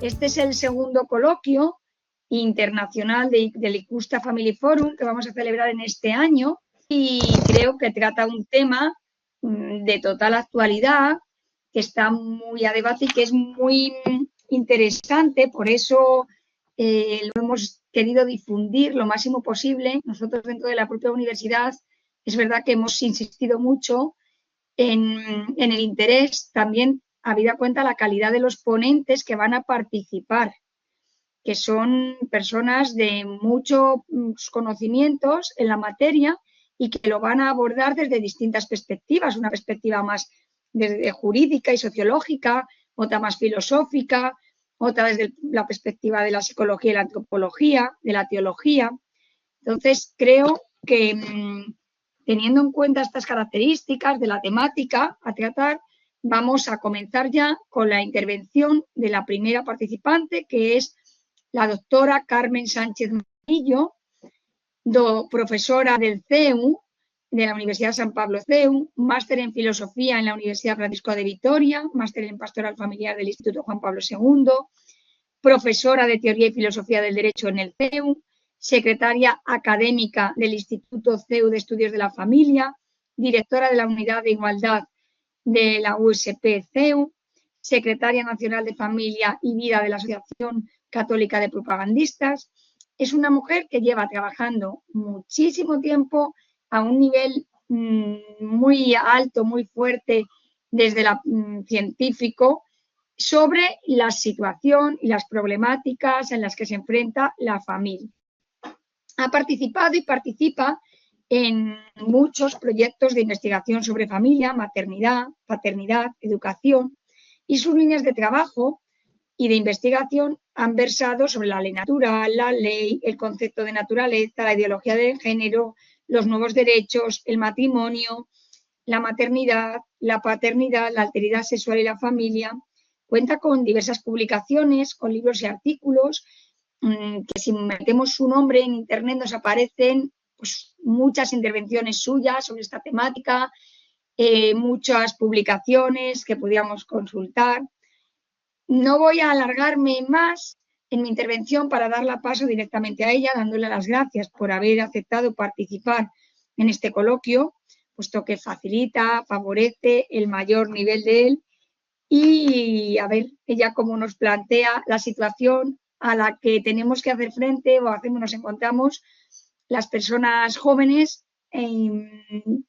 Este es el segundo coloquio internacional del Icusta Family Forum que vamos a celebrar en este año y creo que trata un tema de total actualidad que está muy a debate y que es muy interesante, por eso lo hemos querido difundir lo máximo posible. Nosotros dentro de la propia universidad es verdad que hemos insistido mucho en el interés, también habida cuenta la calidad de los ponentes que van a participar, que son personas de muchos conocimientos en la materia y que lo van a abordar desde distintas perspectivas, una perspectiva más desde jurídica y sociológica, otra más filosófica, otra desde la perspectiva de la psicología y la antropología, de la teología. Entonces, creo que teniendo en cuenta estas características de la temática a tratar, vamos a comenzar ya con la intervención de la primera participante, que es la doctora Carmen Sánchez Marillo, profesora del CEU, de la Universidad San Pablo CEU, máster en Filosofía en la Universidad Francisco de Vitoria, máster en Pastoral Familiar del Instituto Juan Pablo II, profesora de Teoría y Filosofía del Derecho en el CEU, secretaria académica del Instituto CEU de Estudios de la Familia, directora de la Unidad de Igualdad de la USP CEU, secretaria nacional de Familia y Vida de la Asociación Católica de Propagandistas. Es una mujer que lleva trabajando muchísimo tiempo a un nivel muy alto, muy fuerte desde el científico, sobre la situación y las problemáticas en las que se enfrenta la familia. Ha participado y participa en muchos proyectos de investigación sobre familia, maternidad, paternidad, educación, y sus líneas de trabajo y de investigación han versado sobre la ley natural, la ley, el concepto de naturaleza, la ideología de género, los nuevos derechos, el matrimonio, la maternidad, la paternidad, la alteridad sexual y la familia. Cuenta con diversas publicaciones, con libros y artículos, que si metemos su nombre en internet nos aparecen pues, muchas intervenciones suyas sobre esta temática, muchas publicaciones que podíamos consultar. No voy a alargarme más en mi intervención para darle paso directamente a ella, dándole las gracias por haber aceptado participar en este coloquio, puesto que facilita, favorece el mayor nivel de él. Y a ver, ella cómo nos plantea la situación a la que tenemos que hacer frente o nos encontramos las personas jóvenes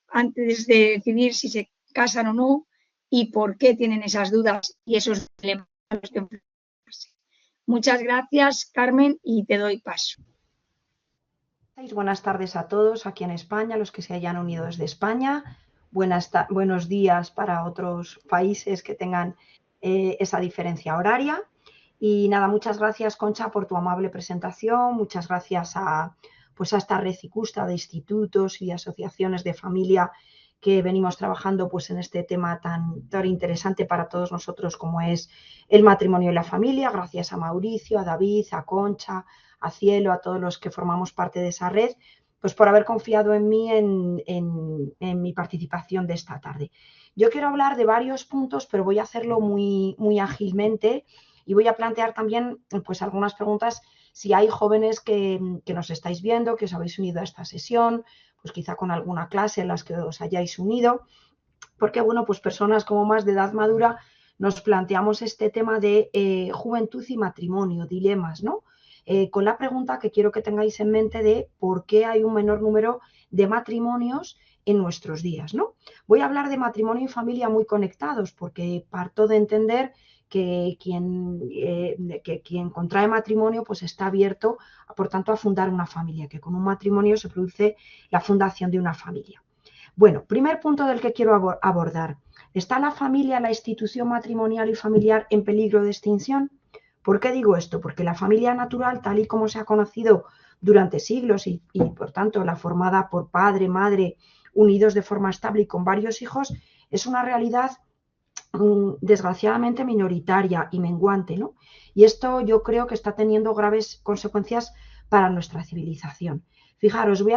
antes de decidir si se casan o no y por qué tienen esas dudas y esos dilemas a los que enfrentarse. Muchas gracias, Carmen, y te doy paso. Buenas tardes a todos aquí en España, los que se hayan unido desde España. Buenos días para otros países que tengan esa diferencia horaria. Y nada, muchas gracias, Concha, por tu amable presentación. Muchas gracias a esta red Icusta de institutos y asociaciones de familia que venimos trabajando pues, en este tema tan interesante para todos nosotros como es el matrimonio y la familia. Gracias a Mauricio, a David, a Concha, a Cielo, a todos los que formamos parte de esa red, pues por haber confiado en mí en mi participación de esta tarde. Yo quiero hablar de varios puntos, pero voy a hacerlo muy, muy ágilmente y voy a plantear también pues, algunas preguntas si hay jóvenes que nos estáis viendo, que os habéis unido a esta sesión, pues quizá con alguna clase en las que os hayáis unido, porque bueno, pues personas como más de edad madura nos planteamos este tema de juventud y matrimonio, dilemas, ¿no? Con la pregunta que quiero que tengáis en mente de por qué hay un menor número de matrimonios en nuestros días, ¿no? Voy a hablar de matrimonio y familia muy conectados porque parto de entender que quien contrae matrimonio pues está abierto, por tanto, a fundar una familia, que con un matrimonio se produce la fundación de una familia. Bueno, primer punto del que quiero abordar. ¿Está la familia, la institución matrimonial y familiar en peligro de extinción? ¿Por qué digo esto? Porque la familia natural, tal y como se ha conocido durante siglos y por tanto la formada por padre, madre, unidos de forma estable y con varios hijos, es una realidad desgraciadamente minoritaria y menguante, ¿no? Y esto yo creo que está teniendo graves consecuencias para nuestra civilización. Fijaros, voy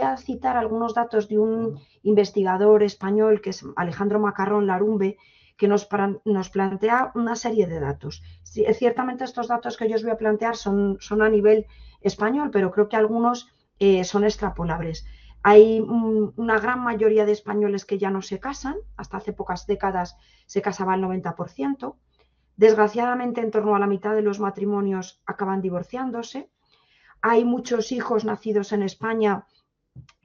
a citar algunos datos de un investigador español que es Alejandro Macarrón Larumbe, que nos plantea una serie de datos. Ciertamente estos datos que yo os voy a plantear son a nivel español, pero creo que algunos son extrapolables. Hay una gran mayoría de españoles que ya no se casan, hasta hace pocas décadas se casaba el 90%. Desgraciadamente, en torno a la mitad de los matrimonios acaban divorciándose. Hay muchos hijos nacidos en España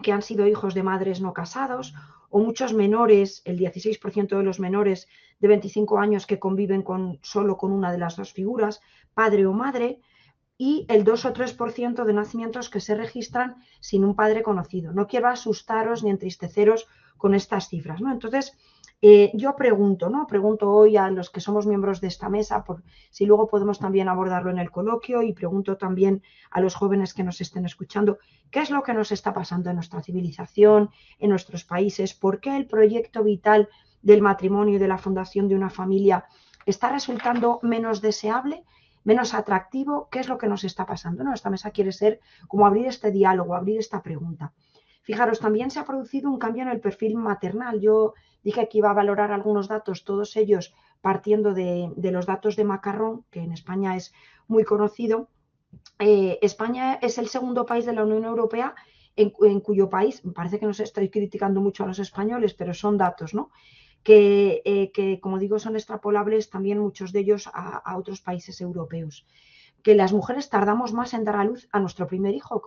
que han sido hijos de madres no casados, o muchos menores, el 16% de los menores de 25 años que conviven solo con una de las dos figuras, padre o madre, y el 2 o 3% de nacimientos que se registran sin un padre conocido. No quiero asustaros ni entristeceros con estas cifras, ¿no? Entonces, yo pregunto, ¿no? Pregunto hoy a los que somos miembros de esta mesa, por si luego podemos también abordarlo en el coloquio, y pregunto también a los jóvenes que nos estén escuchando, ¿qué es lo que nos está pasando en nuestra civilización, en nuestros países? ¿Por qué el proyecto vital del matrimonio y de la fundación de una familia está resultando menos deseable, menos atractivo? ¿Qué es lo que nos está pasando? ¿No? Esta mesa quiere ser como abrir este diálogo, abrir esta pregunta. Fijaros, también se ha producido un cambio en el perfil maternal. Yo dije que iba a valorar algunos datos, todos ellos partiendo de los datos de Macarrón, que en España es muy conocido. España es el segundo país de la Unión Europea en cuyo país, parece que no se estoy criticando mucho a los españoles, pero son datos, ¿no? Que, como digo, son extrapolables también muchos de ellos a otros países europeos. Que las mujeres tardamos más en dar a luz a nuestro primer hijo.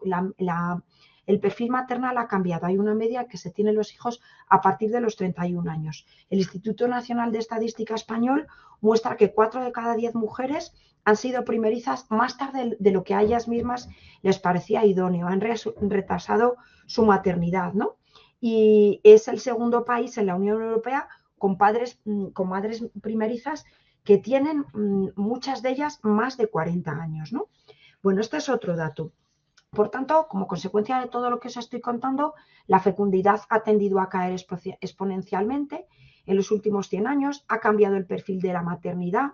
El perfil maternal ha cambiado. Hay una media que se tienen los hijos a partir de los 31 años. El Instituto Nacional de Estadística Español muestra que 4 de cada 10 mujeres han sido primerizas más tarde de lo que a ellas mismas les parecía idóneo. Han retrasado su maternidad, ¿no? Y es el segundo país en la Unión Europea con madres primerizas que tienen muchas de ellas más de 40 años, ¿no? Bueno, este es otro dato. Por tanto, como consecuencia de todo lo que os estoy contando, la fecundidad ha tendido a caer exponencialmente en los últimos 100 años, ha cambiado el perfil de la maternidad,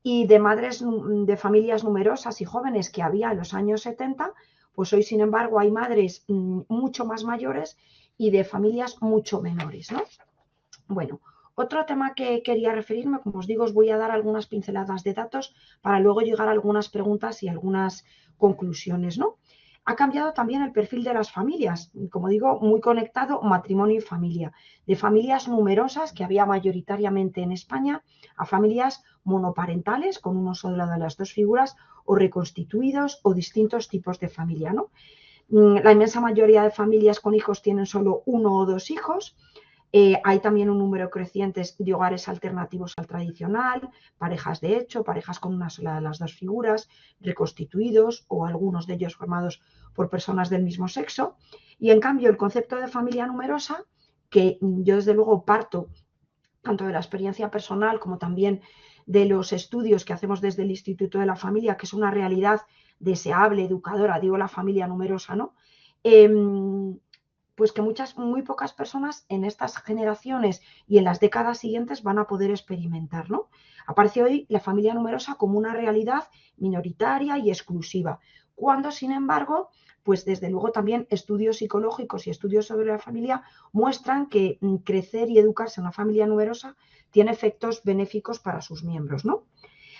y de madres de familias numerosas y jóvenes que había en los años 70, pues hoy, sin embargo, hay madres mucho más mayores y de familias mucho menores, ¿no? Bueno, otro tema que quería referirme, como os digo, os voy a dar algunas pinceladas de datos para luego llegar a algunas preguntas y algunas conclusiones, ¿no? Ha cambiado también el perfil de las familias, como digo, muy conectado matrimonio y familia, de familias numerosas que había mayoritariamente en España a familias monoparentales con uno solo de las dos figuras, o reconstituidos, o distintos tipos de familia, ¿no? La inmensa mayoría de familias con hijos tienen solo uno o dos hijos. Hay también un número creciente de hogares alternativos al tradicional, parejas de hecho, parejas con una sola de las dos figuras, reconstituidos o algunos de ellos formados por personas del mismo sexo. Y en cambio el concepto de familia numerosa, que yo desde luego parto tanto de la experiencia personal como también de los estudios que hacemos desde el Instituto de la Familia, que es una realidad deseable, educadora, digo la familia numerosa, ¿no? Pues que muy pocas personas en estas generaciones y en las décadas siguientes van a poder experimentar, ¿no? Aparece hoy la familia numerosa como una realidad minoritaria y exclusiva, cuando, sin embargo, pues desde luego también estudios psicológicos y estudios sobre la familia muestran que crecer y educarse en una familia numerosa tiene efectos benéficos para sus miembros, ¿no?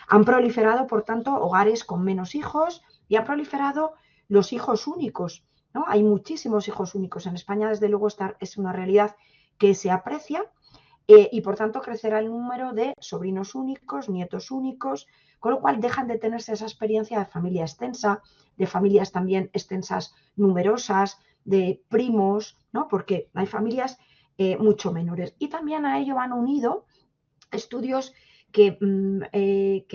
Han proliferado, por tanto, hogares con menos hijos y han proliferado los hijos únicos, ¿no? Hay muchísimos hijos únicos. En España, desde luego, esta es una realidad que se aprecia y, por tanto, crecerá el número de sobrinos únicos, nietos únicos, con lo cual dejan de tenerse esa experiencia de familia extensa, de familias también extensas numerosas, de primos, ¿no? Porque hay familias mucho menores. Y también a ello van unido estudios que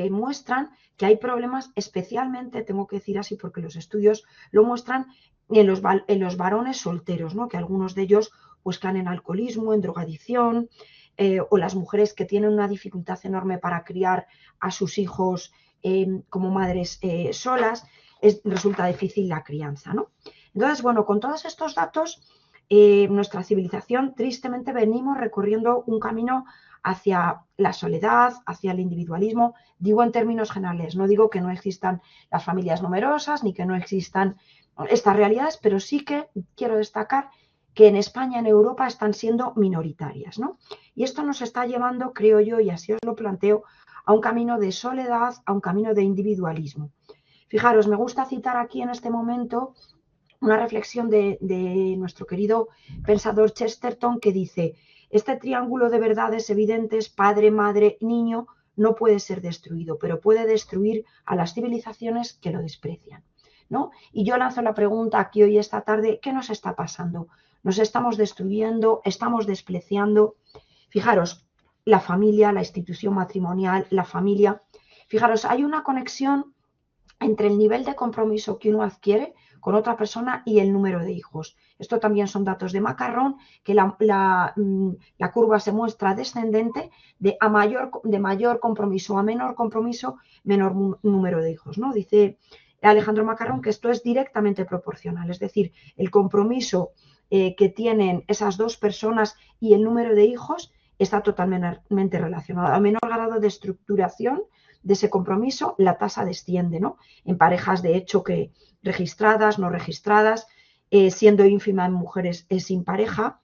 muestran que hay problemas, especialmente, tengo que decir así porque los estudios lo muestran, en los varones solteros, ¿no? Que algunos de ellos pues caen en alcoholismo, en drogadicción, o las mujeres que tienen una dificultad enorme para criar a sus hijos como madres solas, resulta difícil la crianza, ¿no? Entonces, bueno, con todos estos datos, nuestra civilización, tristemente, venimos recorriendo un camino hacia la soledad, hacia el individualismo, digo en términos generales, no digo que no existan las familias numerosas ni que no existan estas realidades, pero sí que quiero destacar que en España, en Europa, están siendo minoritarias, ¿no? Y esto nos está llevando, creo yo, y así os lo planteo, a un camino de soledad, a un camino de individualismo. Fijaros, me gusta citar aquí en este momento una reflexión de nuestro querido pensador Chesterton que dice: este triángulo de verdades evidentes, padre, madre, niño, no puede ser destruido, pero puede destruir a las civilizaciones que lo desprecian, ¿no? Y yo lanzo la pregunta aquí hoy esta tarde: ¿qué nos está pasando? ¿Nos estamos destruyendo? ¿Estamos despreciando? Fijaros, la familia, la institución matrimonial, la familia. Fijaros, hay una conexión entre el nivel de compromiso que uno adquiere con otra persona y el número de hijos. Esto también son datos de Macarrón, que la curva se muestra descendente de mayor compromiso a menor compromiso, menor número de hijos, ¿no? Dice Alejandro Macarrón que esto es directamente proporcional, es decir, el compromiso que tienen esas dos personas y el número de hijos está totalmente relacionado. A menor grado de estructuración de ese compromiso, la tasa desciende, ¿no? En parejas, de hecho, que registradas, no registradas, siendo ínfima en mujeres sin pareja.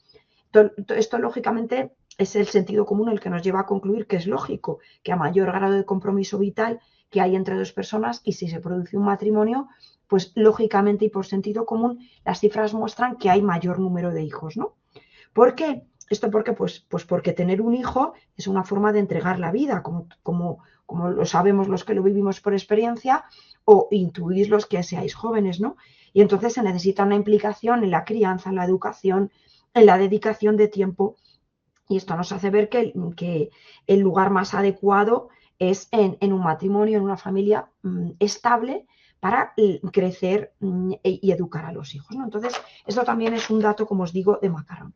Esto, lógicamente, es el sentido común el que nos lleva a concluir que es lógico que a mayor grado de compromiso vital que hay entre dos personas, y si se produce un matrimonio, pues lógicamente y por sentido común, las cifras muestran que hay mayor número de hijos, ¿no? ¿Por qué? Esto porque, pues porque tener un hijo es una forma de entregar la vida, como lo sabemos los que lo vivimos por experiencia, o intuís los que seáis jóvenes, ¿no? Y entonces se necesita una implicación en la crianza, en la educación, en la dedicación de tiempo, y esto nos hace ver que el lugar más adecuado es en un matrimonio, en una familia estable, para crecer y educar a los hijos, ¿no? Entonces, esto también es un dato, como os digo, de Macarrón.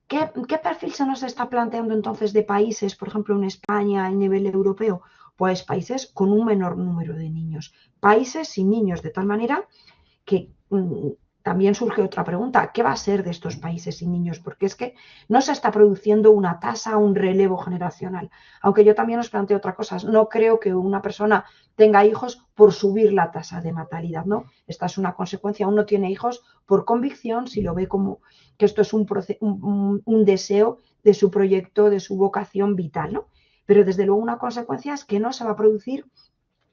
¿Qué perfil se nos está planteando entonces de países, por ejemplo, en España, a nivel europeo? Pues países con un menor número de niños, países sin niños, de tal manera que también surge otra pregunta: ¿qué va a ser de estos países sin niños? Porque es que no se está produciendo una tasa, un relevo generacional. Aunque yo también os planteo otra cosa: no creo que una persona tenga hijos por subir la tasa de natalidad, ¿no? Esta es una consecuencia. Uno tiene hijos por convicción, si lo ve como que esto es un deseo de su proyecto, de su vocación vital, ¿no? Pero desde luego una consecuencia es que no se va a producir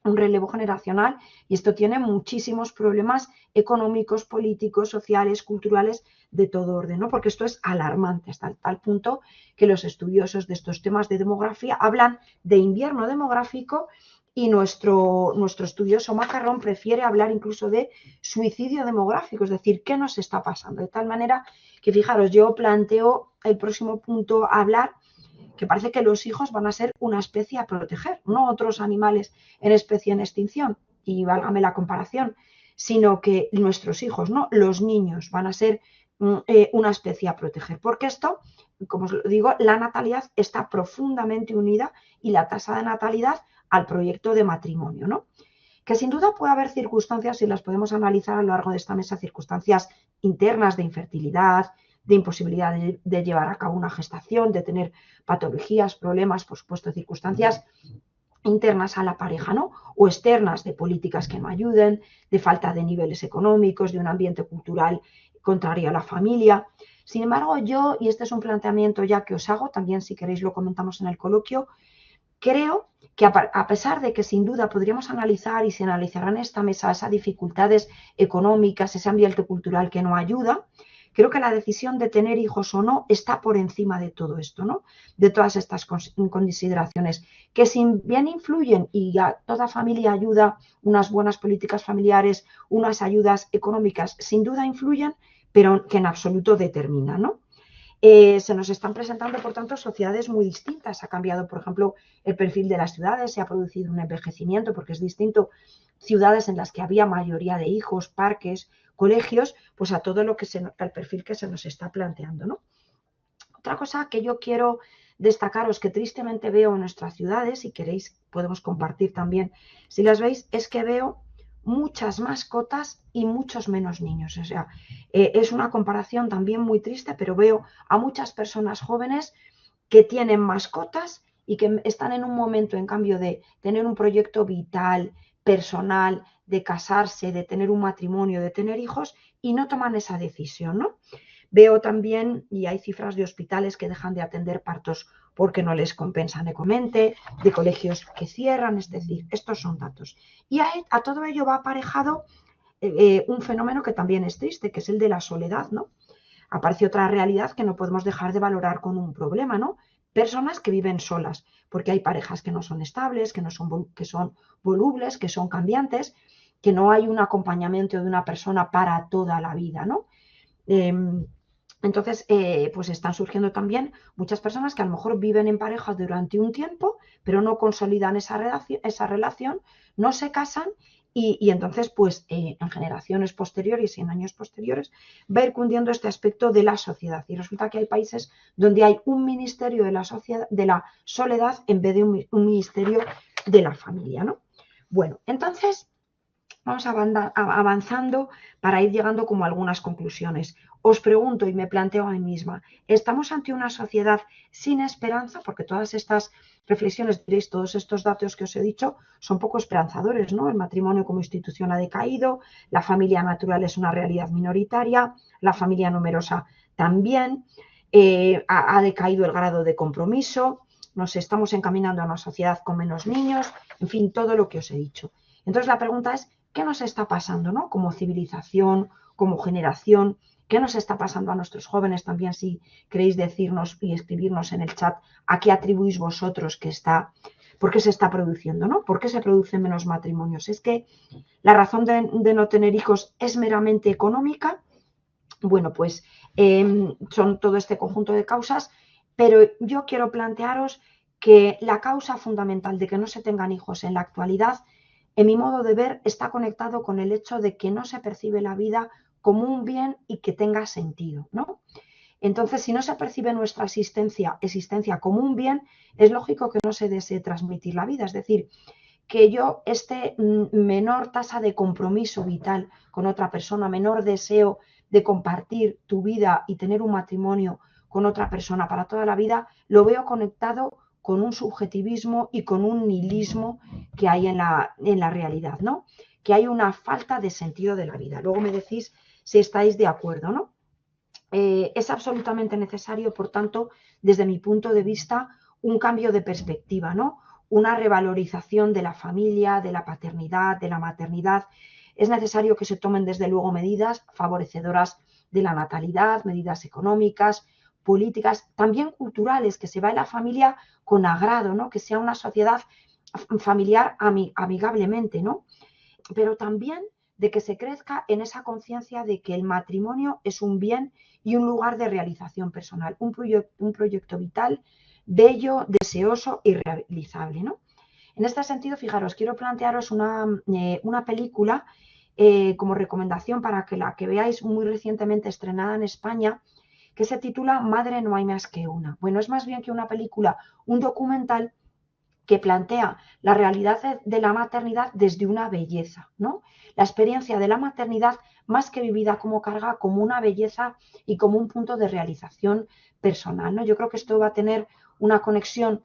un relevo generacional, y esto tiene muchísimos problemas económicos, políticos, sociales, culturales, de todo orden, ¿no? Porque esto es alarmante hasta tal punto que los estudiosos de estos temas de demografía hablan de invierno demográfico, y nuestro estudioso Macarrón prefiere hablar incluso de suicidio demográfico, es decir, ¿qué nos está pasando? De tal manera que, fijaros, yo planteo el próximo punto a hablar, que parece que los hijos van a ser una especie a proteger, no otros animales en especie en extinción, y válgame la comparación, sino que nuestros hijos, ¿no? Los niños van a ser una especie a proteger, porque esto, como os digo, la natalidad está profundamente unida, y la tasa de natalidad, al proyecto de matrimonio, ¿no? Que sin duda puede haber circunstancias, y las podemos analizar a lo largo de esta mesa, circunstancias internas de infertilidad, de imposibilidad de llevar a cabo una gestación, de tener patologías, problemas, por supuesto, circunstancias internas a la pareja, ¿no? O externas, de políticas que no ayuden, de falta de niveles económicos, de un ambiente cultural contrario a la familia. Sin embargo, yo, y este es un planteamiento ya que os hago, también si queréis lo comentamos en el coloquio, creo que a pesar de que sin duda podríamos analizar, y se analizará en esta mesa, esas dificultades económicas, ese ambiente cultural que no ayuda, creo que la decisión de tener hijos o no está por encima de todo esto, ¿no? De todas estas consideraciones, que si bien influyen, y a toda familia ayuda unas buenas políticas familiares, unas ayudas económicas, sin duda influyen, pero que en absoluto determinan, ¿no? Se nos están presentando, por tanto, sociedades muy distintas. Ha cambiado, por ejemplo, el perfil de las ciudades, se ha producido un envejecimiento, porque es distinto ciudades en las que había mayoría de hijos, parques, colegios, pues a todo el perfil que se nos está planteando, ¿no? Otra cosa que yo quiero destacaros, que tristemente veo en nuestras ciudades, si queréis podemos compartir también si las veis, es que veo muchas mascotas y muchos menos niños. O sea, es una comparación también muy triste, pero veo a muchas personas jóvenes que tienen mascotas y que están en un momento, en cambio, de tener un proyecto vital, personal, de casarse, de tener un matrimonio, de tener hijos, y no toman esa decisión, ¿no? Veo también, y hay cifras de hospitales que dejan de atender partos porque no les compensan económicamente, de colegios que cierran, es decir, estos son datos. Y a todo ello va aparejado un fenómeno que también es triste, que es el de la soledad, ¿no? Aparece otra realidad que no podemos dejar de valorar con un problema, ¿no? Personas que viven solas, porque hay parejas que no son estables, que son volubles, que son cambiantes, que no hay un acompañamiento de una persona para toda la vida, ¿no? Entonces, pues están surgiendo también muchas personas que a lo mejor viven en pareja durante un tiempo, pero no consolidan esa relación, no se casan y entonces, pues en generaciones posteriores y en años posteriores va a ir cundiendo este aspecto de la sociedad. Y resulta que hay países donde hay un ministerio de la sociedad, de la soledad en vez de un ministerio de la familia, ¿no? Bueno, entonces vamos avanzando para ir llegando como a algunas conclusiones. Os pregunto y me planteo a mí misma, ¿estamos ante una sociedad sin esperanza? Porque todas estas reflexiones, diréis, todos estos datos que os he dicho son poco esperanzadores, ¿no? El matrimonio como institución ha decaído, la familia natural es una realidad minoritaria, la familia numerosa también, ha decaído el grado de compromiso, nos estamos encaminando a una sociedad con menos niños, en fin, todo lo que os he dicho. Entonces la pregunta es, ¿qué nos está pasando, ¿no? Como civilización, como generación, ¿qué nos está pasando a nuestros jóvenes? También si queréis decirnos y escribirnos en el chat a qué atribuís vosotros que está, por qué se está produciendo, ¿no? ¿Por qué se producen menos matrimonios? ¿Es que la razón de no tener hijos es meramente económica? Bueno, pues son todo este conjunto de causas, pero yo quiero plantearos que la causa fundamental de que no se tengan hijos en la actualidad, en mi modo de ver, está conectado con el hecho de que no se percibe la vida como un bien y que tenga sentido, ¿no? Entonces, si no se percibe nuestra existencia como un bien, es lógico que no se desee transmitir la vida. Es decir, que yo esté menor tasa de compromiso vital con otra persona, menor deseo de compartir tu vida y tener un matrimonio con otra persona para toda la vida, lo veo conectado con un subjetivismo y con un nihilismo que hay en la realidad, ¿no? Que hay una falta de sentido de la vida. Luego me decís si estáis de acuerdo, ¿no? Es absolutamente necesario, por tanto, desde mi punto de vista, un cambio de perspectiva, ¿no? Una revalorización de la familia, de la paternidad, de la maternidad. Es necesario que se tomen, desde luego, medidas favorecedoras de la natalidad, medidas económicas, políticas, también culturales, que se vea la familia con agrado, ¿no? Que sea una sociedad familiar amigablemente, ¿no? Pero también de que se crezca en esa conciencia de que el matrimonio es un bien y un lugar de realización personal, un proyecto vital, bello, deseoso y realizable, ¿no? En este sentido, fijaros, quiero plantearos una película como recomendación para que la que veáis, muy recientemente estrenada en España, que se titula Madre no hay más que una. Bueno, es más bien que una película, un documental que plantea la realidad de la maternidad desde una belleza, ¿no? La experiencia de la maternidad más que vivida como carga, como una belleza y como un punto de realización personal, ¿no? Yo creo que esto va a tener una conexión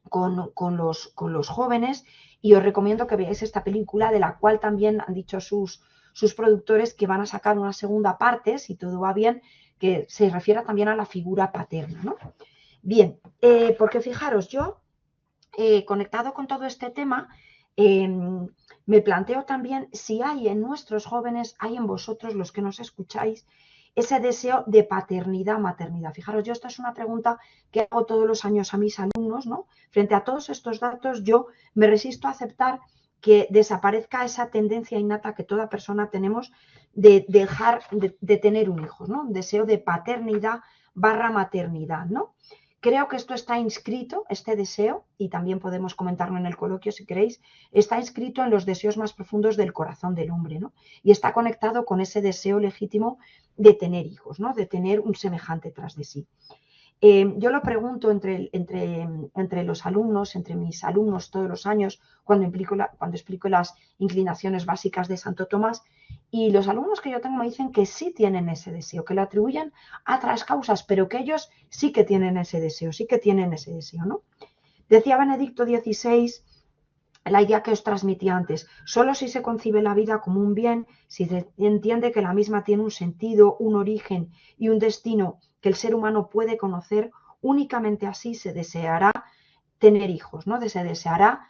con los jóvenes y os recomiendo que veáis esta película, de la cual también han dicho sus productores que van a sacar una segunda parte, si todo va bien, que se refiera también a la figura paterna, ¿no? Bien, porque fijaros, yo conectado con todo este tema, me planteo también si hay en nuestros jóvenes, hay en vosotros los que nos escucháis, ese deseo de paternidad, maternidad. Fijaros, yo esta es una pregunta que hago todos los años a mis alumnos, ¿no? Frente a todos estos datos, yo me resisto a aceptar que desaparezca esa tendencia innata que toda persona tenemos de dejar de tener un hijo, ¿no? Un deseo de paternidad barra maternidad, ¿no? Creo que esto está inscrito, este deseo, y también podemos comentarlo en el coloquio si queréis, está inscrito en los deseos más profundos del corazón del hombre, ¿no? Y está conectado con ese deseo legítimo de tener hijos, ¿no? De tener un semejante tras de sí. Yo lo pregunto entre los alumnos, entre mis alumnos todos los años, cuando explico las inclinaciones básicas de Santo Tomás, y los alumnos que yo tengo me dicen que sí tienen ese deseo, que lo atribuyen a otras causas, pero que ellos sí que tienen ese deseo, ¿no? Decía Benedicto XVI la idea que os transmití antes. Solo si se concibe la vida como un bien, si se entiende que la misma tiene un sentido, un origen y un destino que el ser humano puede conocer, únicamente así se deseará tener hijos, ¿no? Se deseará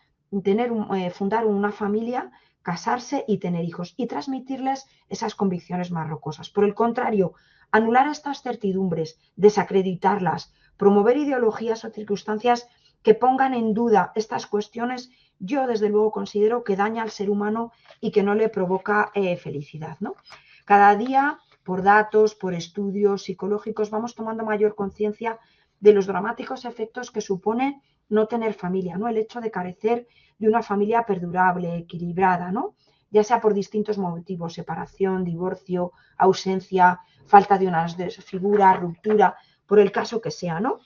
fundar una familia, casarse y tener hijos y transmitirles esas convicciones más rocosas. Por el contrario, anular estas certidumbres, desacreditarlas, promover ideologías o circunstancias que pongan en duda estas cuestiones, yo desde luego considero que daña al ser humano y que no le provoca felicidad, ¿no? Cada día, por datos, por estudios psicológicos, vamos tomando mayor conciencia de los dramáticos efectos que supone no tener familia, ¿no? El hecho de carecer de una familia perdurable, equilibrada, ¿no? Ya sea por distintos motivos, separación, divorcio, ausencia, falta de una figura, ruptura, por el caso que sea, ¿no?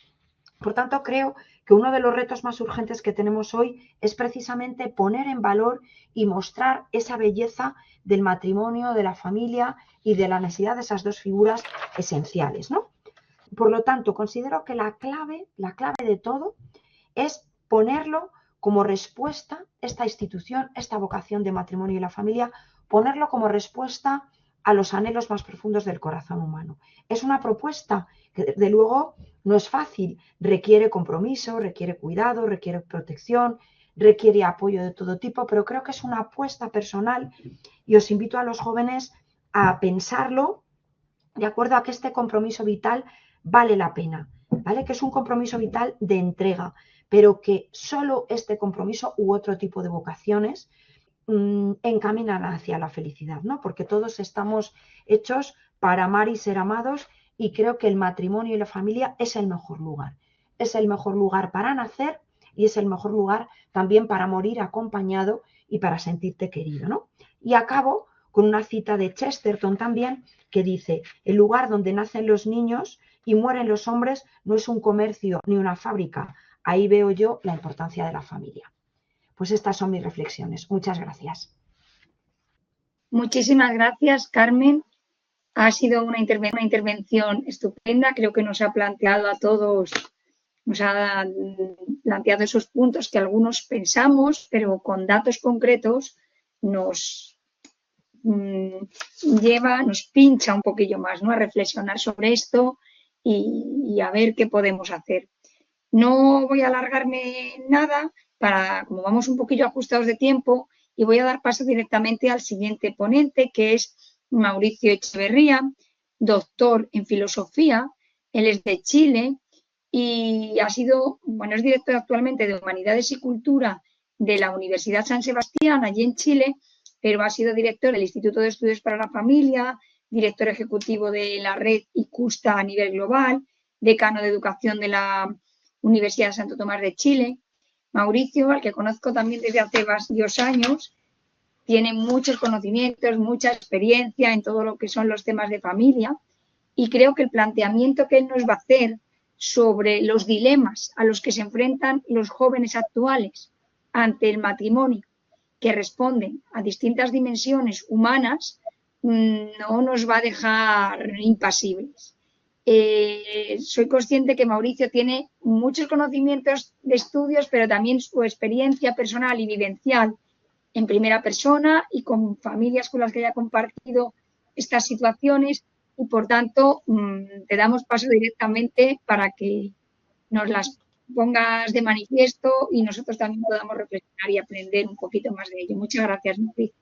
Por tanto, creo que uno de los retos más urgentes que tenemos hoy es precisamente poner en valor y mostrar esa belleza del matrimonio, de la familia y de la necesidad de esas dos figuras esenciales, ¿no? Por lo tanto, considero que la clave de todo es ponerlo como respuesta, esta institución, esta vocación de matrimonio y la familia, ponerlo como respuesta a los anhelos más profundos del corazón humano. Es una propuesta que, desde luego, no es fácil, requiere compromiso, requiere cuidado, requiere protección, requiere apoyo de todo tipo, pero creo que es una apuesta personal y os invito a los jóvenes a pensarlo de acuerdo a que este compromiso vital vale la pena, ¿vale? Que es un compromiso vital de entrega, pero que solo este compromiso u otro tipo de vocaciones encaminan hacia la felicidad, ¿no? Porque todos estamos hechos para amar y ser amados y creo que el matrimonio y la familia es el mejor lugar. Es el mejor lugar para nacer y es el mejor lugar también para morir acompañado y para sentirte querido, ¿no? Y acabo con una cita de Chesterton también que dice, el lugar donde nacen los niños y mueren los hombres no es un comercio ni una fábrica. Ahí veo yo la importancia de la familia. Pues estas son mis reflexiones. Muchas gracias. Muchísimas gracias, Carmen. Ha sido una intervención estupenda. Creo que nos ha planteado a todos, nos ha planteado esos puntos que algunos pensamos, pero con datos concretos nos nos pincha un poquillo más, ¿no? A reflexionar sobre esto y a ver qué podemos hacer. No voy a alargarme nada, como vamos un poquillo ajustados de tiempo, y voy a dar paso directamente al siguiente ponente, que es Mauricio Echeverría, doctor en filosofía. Él es de Chile y es director actualmente de Humanidades y Cultura de la Universidad San Sebastián, allí en Chile, pero ha sido director del Instituto de Estudios para la Familia, director ejecutivo de la red ICUSTA a nivel global, decano de Educación de la Universidad de Santo Tomás de Chile. Mauricio, al que conozco también desde hace varios años, tiene muchos conocimientos, mucha experiencia en todo lo que son los temas de familia y creo que el planteamiento que él nos va a hacer sobre los dilemas a los que se enfrentan los jóvenes actuales ante el matrimonio, que responden a distintas dimensiones humanas, no nos va a dejar impasibles. Soy consciente que Mauricio tiene muchos conocimientos de estudios, pero también su experiencia personal y vivencial en primera persona y con familias con las que haya compartido estas situaciones y, por tanto, te damos paso directamente para que nos las pongas de manifiesto y nosotros también podamos reflexionar y aprender un poquito más de ello. Muchas gracias, Mauricio.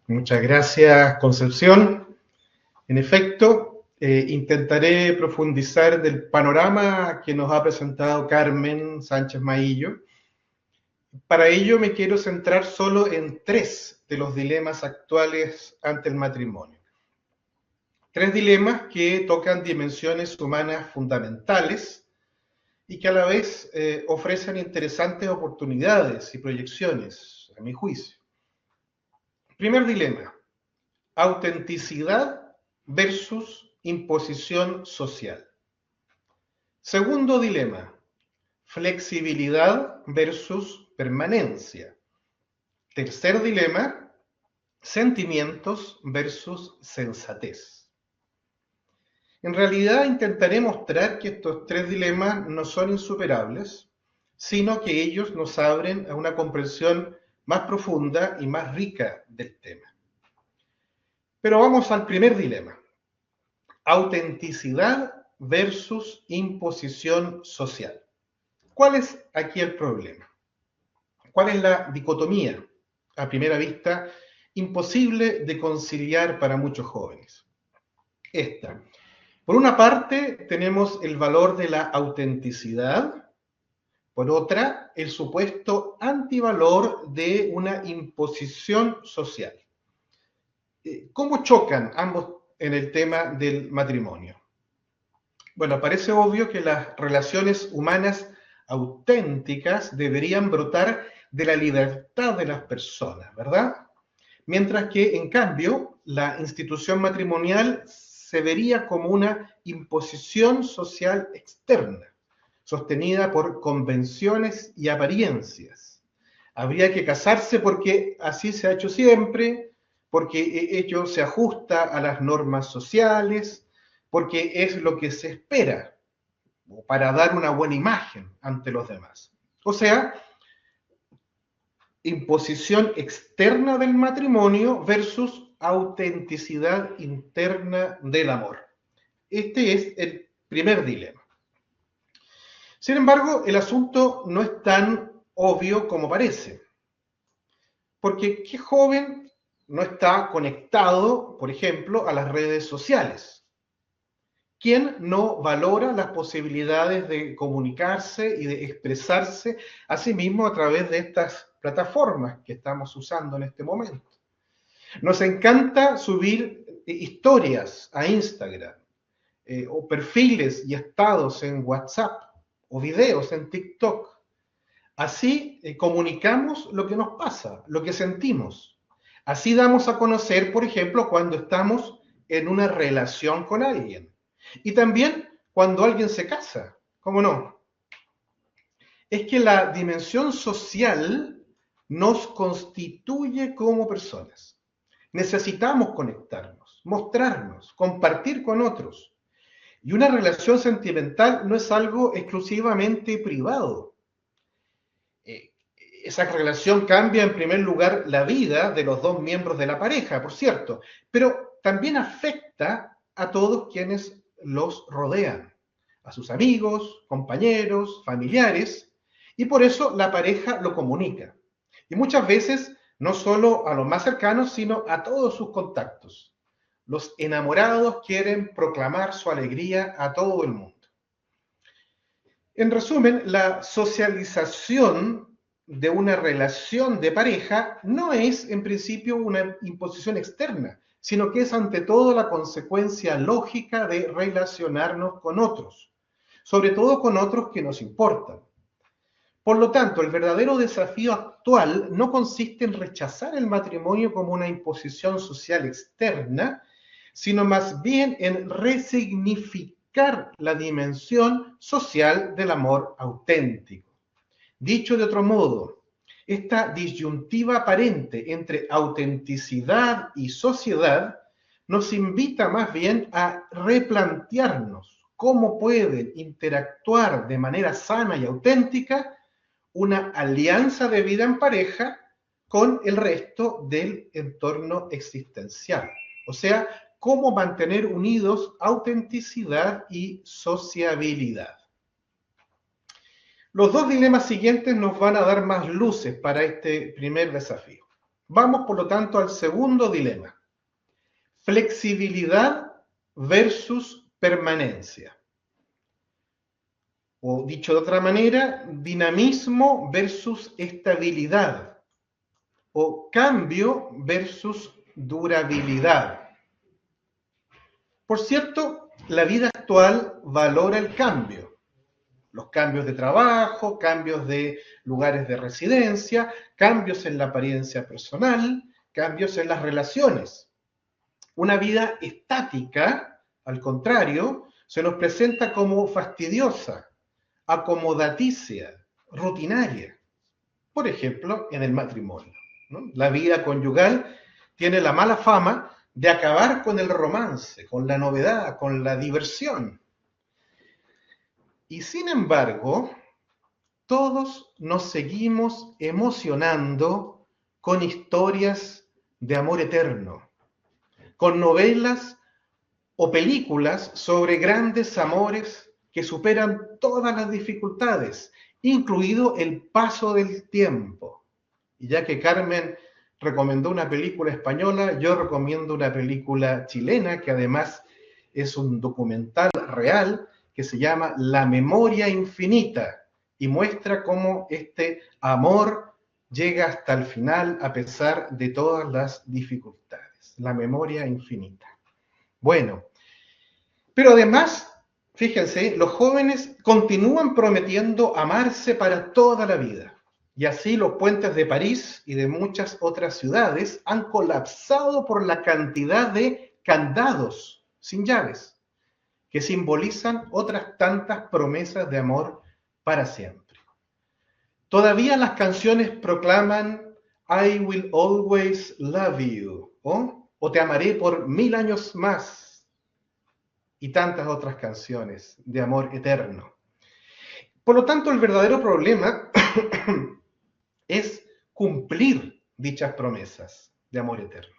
Muchas gracias, Concepción. En efecto, intentaré profundizar del panorama que nos ha presentado Carmen Sánchez Maillo. Para ello me quiero centrar solo en 3 de los dilemas actuales ante el matrimonio. 3 dilemas que tocan dimensiones humanas fundamentales y que a la vez ofrecen interesantes oportunidades y proyecciones, a mi juicio. Primer dilema, autenticidad versus imposición social. Segundo dilema, flexibilidad versus permanencia. Tercer dilema, sentimientos versus sensatez. En realidad intentaré mostrar que estos 3 dilemas no son insuperables, sino que ellos nos abren a una comprensión más profunda y más rica del tema. Pero vamos al primer dilema. Autenticidad versus imposición social. ¿Cuál es aquí el problema? ¿Cuál es la dicotomía, a primera vista, imposible de conciliar para muchos jóvenes? Esta. Por una parte, tenemos el valor de la autenticidad. Por otra, el supuesto antivalor de una imposición social. ¿Cómo chocan ambos en el tema del matrimonio? Bueno, parece obvio que las relaciones humanas auténticas deberían brotar de la libertad de las personas, ¿verdad? Mientras que, en cambio, la institución matrimonial se vería como una imposición social externa, sostenida por convenciones y apariencias. Habría que casarse porque así se ha hecho siempre, porque ello se ajusta a las normas sociales, porque es lo que se espera para dar una buena imagen ante los demás. O sea, imposición externa del matrimonio versus autenticidad interna del amor. Este es el primer dilema. Sin embargo, el asunto no es tan obvio como parece. Porque ¿qué joven no está conectado, por ejemplo, a las redes sociales? ¿Quién no valora las posibilidades de comunicarse y de expresarse a sí mismo a través de estas plataformas que estamos usando en este momento? Nos encanta subir historias a Instagram, o perfiles y estados en WhatsApp, o videos en TikTok. Así comunicamos lo que nos pasa, lo que sentimos. Así damos a conocer, por ejemplo, cuando estamos en una relación con alguien. Y también cuando alguien se casa, ¿cómo no? Es que la dimensión social nos constituye como personas. Necesitamos conectarnos, mostrarnos, compartir con otros. Y una relación sentimental no es algo exclusivamente privado. Esa relación cambia en primer lugar la vida de los dos miembros de la pareja, por cierto, pero también afecta a todos quienes los rodean, a sus amigos, compañeros, familiares, y por eso la pareja lo comunica. Y muchas veces no solo a los más cercanos, sino a todos sus contactos. Los enamorados quieren proclamar su alegría a todo el mundo. En resumen, la socialización de una relación de pareja no es en principio una imposición externa, sino que es ante todo la consecuencia lógica de relacionarnos con otros, sobre todo con otros que nos importan. Por lo tanto, el verdadero desafío actual no consiste en rechazar el matrimonio como una imposición social externa, sino más bien en resignificar la dimensión social del amor auténtico. Dicho de otro modo, esta disyuntiva aparente entre autenticidad y sociedad nos invita más bien a replantearnos cómo pueden interactuar de manera sana y auténtica una alianza de vida en pareja con el resto del entorno existencial. O sea, cómo mantener unidos autenticidad y sociabilidad. Los dos dilemas siguientes nos van a dar más luces para este primer desafío. Vamos, por lo tanto, al segundo dilema. Flexibilidad versus permanencia. O dicho de otra manera, dinamismo versus estabilidad. O cambio versus durabilidad. Por cierto, la vida actual valora el cambio. Los cambios de trabajo, cambios de lugares de residencia, cambios en la apariencia personal, cambios en las relaciones. Una vida estática, al contrario, se nos presenta como fastidiosa, acomodaticia, rutinaria. Por ejemplo, en el matrimonio, ¿no? La vida conyugal tiene la mala fama de acabar con el romance, con la novedad, con la diversión. Y sin embargo, todos nos seguimos emocionando con historias de amor eterno, con novelas o películas sobre grandes amores que superan todas las dificultades, incluido el paso del tiempo. Y ya que Carmen recomendó una película española, yo recomiendo una película chilena que además es un documental real que se llama La Memoria Infinita y muestra cómo este amor llega hasta el final a pesar de todas las dificultades. La Memoria Infinita. Bueno, pero además, fíjense, los jóvenes continúan prometiendo amarse para toda la vida. Y así los puentes de París y de muchas otras ciudades han colapsado por la cantidad de candados sin llaves que simbolizan otras tantas promesas de amor para siempre. Todavía las canciones proclaman I will always love you, o te amaré por 1000 años más, y tantas otras canciones de amor eterno. Por lo tanto, el verdadero problema es cumplir dichas promesas de amor eterno.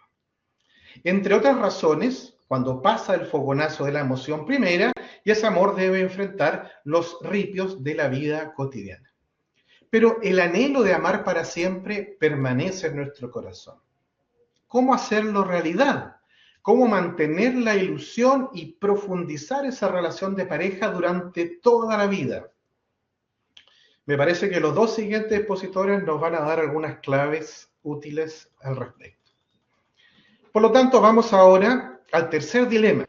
Entre otras razones, cuando pasa el fogonazo de la emoción primera, y ese amor debe enfrentar los ripios de la vida cotidiana. Pero el anhelo de amar para siempre permanece en nuestro corazón. ¿Cómo hacerlo realidad? ¿Cómo mantener la ilusión y profundizar esa relación de pareja durante toda la vida? Me parece que los dos siguientes expositores nos van a dar algunas claves útiles al respecto. Por lo tanto, vamos ahora al tercer dilema,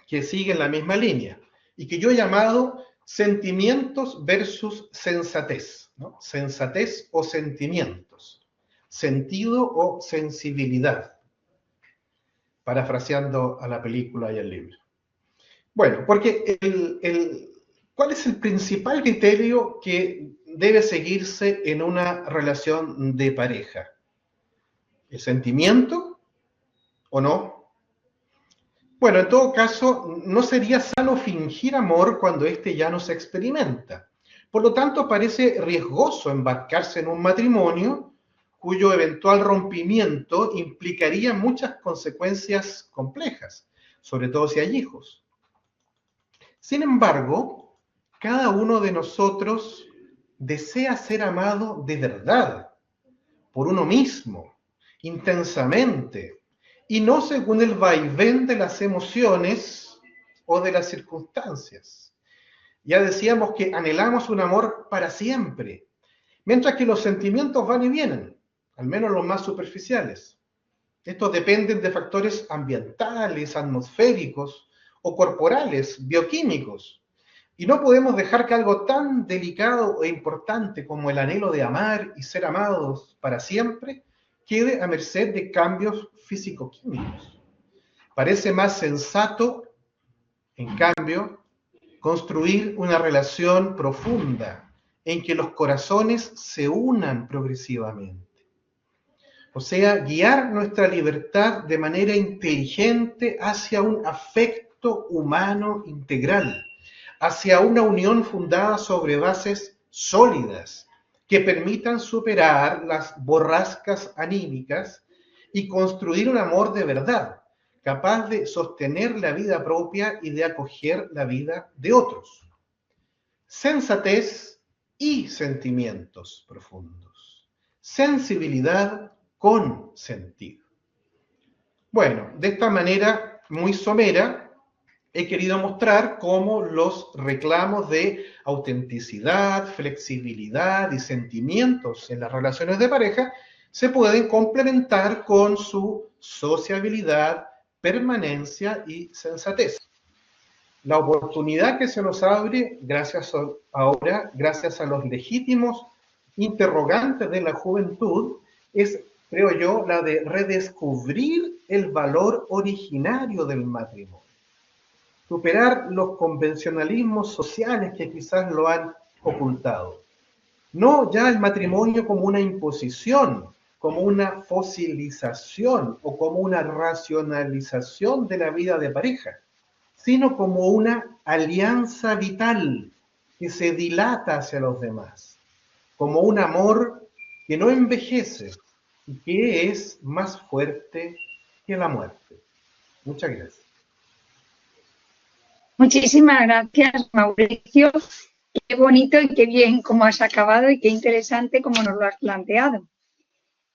que sigue en la misma línea, y que yo he llamado sentimientos versus sensatez, ¿no? Sensatez o sentimientos, sentido o sensibilidad, parafraseando a la película y al libro. Bueno, porque ¿cuál es el principal criterio que debe seguirse en una relación de pareja? ¿El sentimiento o no? Bueno, en todo caso, no sería sano fingir amor cuando éste ya no se experimenta. Por lo tanto, parece riesgoso embarcarse en un matrimonio cuyo eventual rompimiento implicaría muchas consecuencias complejas, sobre todo si hay hijos. Sin embargo, cada uno de nosotros desea ser amado de verdad, por uno mismo, intensamente, y no según el vaivén de las emociones o de las circunstancias. Ya decíamos que anhelamos un amor para siempre, mientras que los sentimientos van y vienen, al menos los más superficiales. Estos dependen de factores ambientales, atmosféricos o corporales, bioquímicos. Y no podemos dejar que algo tan delicado e importante como el anhelo de amar y ser amados para siempre quede a merced de cambios físico-químicos. Parece más sensato, en cambio, construir una relación profunda en que los corazones se unan progresivamente. O sea, guiar nuestra libertad de manera inteligente hacia un afecto humano integral, hacia una unión fundada sobre bases sólidas que permitan superar las borrascas anímicas y construir un amor de verdad, capaz de sostener la vida propia y de acoger la vida de otros. Sensatez y sentimientos profundos. Sensibilidad con sentido. Bueno, de esta manera muy somera, he querido mostrar cómo los reclamos de autenticidad, flexibilidad y sentimientos en las relaciones de pareja se pueden complementar con su sociabilidad, permanencia y sensatez. La oportunidad que se nos abre gracias a los legítimos interrogantes de la juventud es, creo yo, la de redescubrir el valor originario del matrimonio. Superar los convencionalismos sociales que quizás lo han ocultado. No ya el matrimonio como una imposición, como una fosilización o como una racionalización de la vida de pareja, sino como una alianza vital que se dilata hacia los demás. como un amor que no envejece y que es más fuerte que la muerte. Muchas gracias. Muchísimas gracias, Mauricio. Qué bonito y qué bien cómo has acabado y qué interesante cómo nos lo has planteado.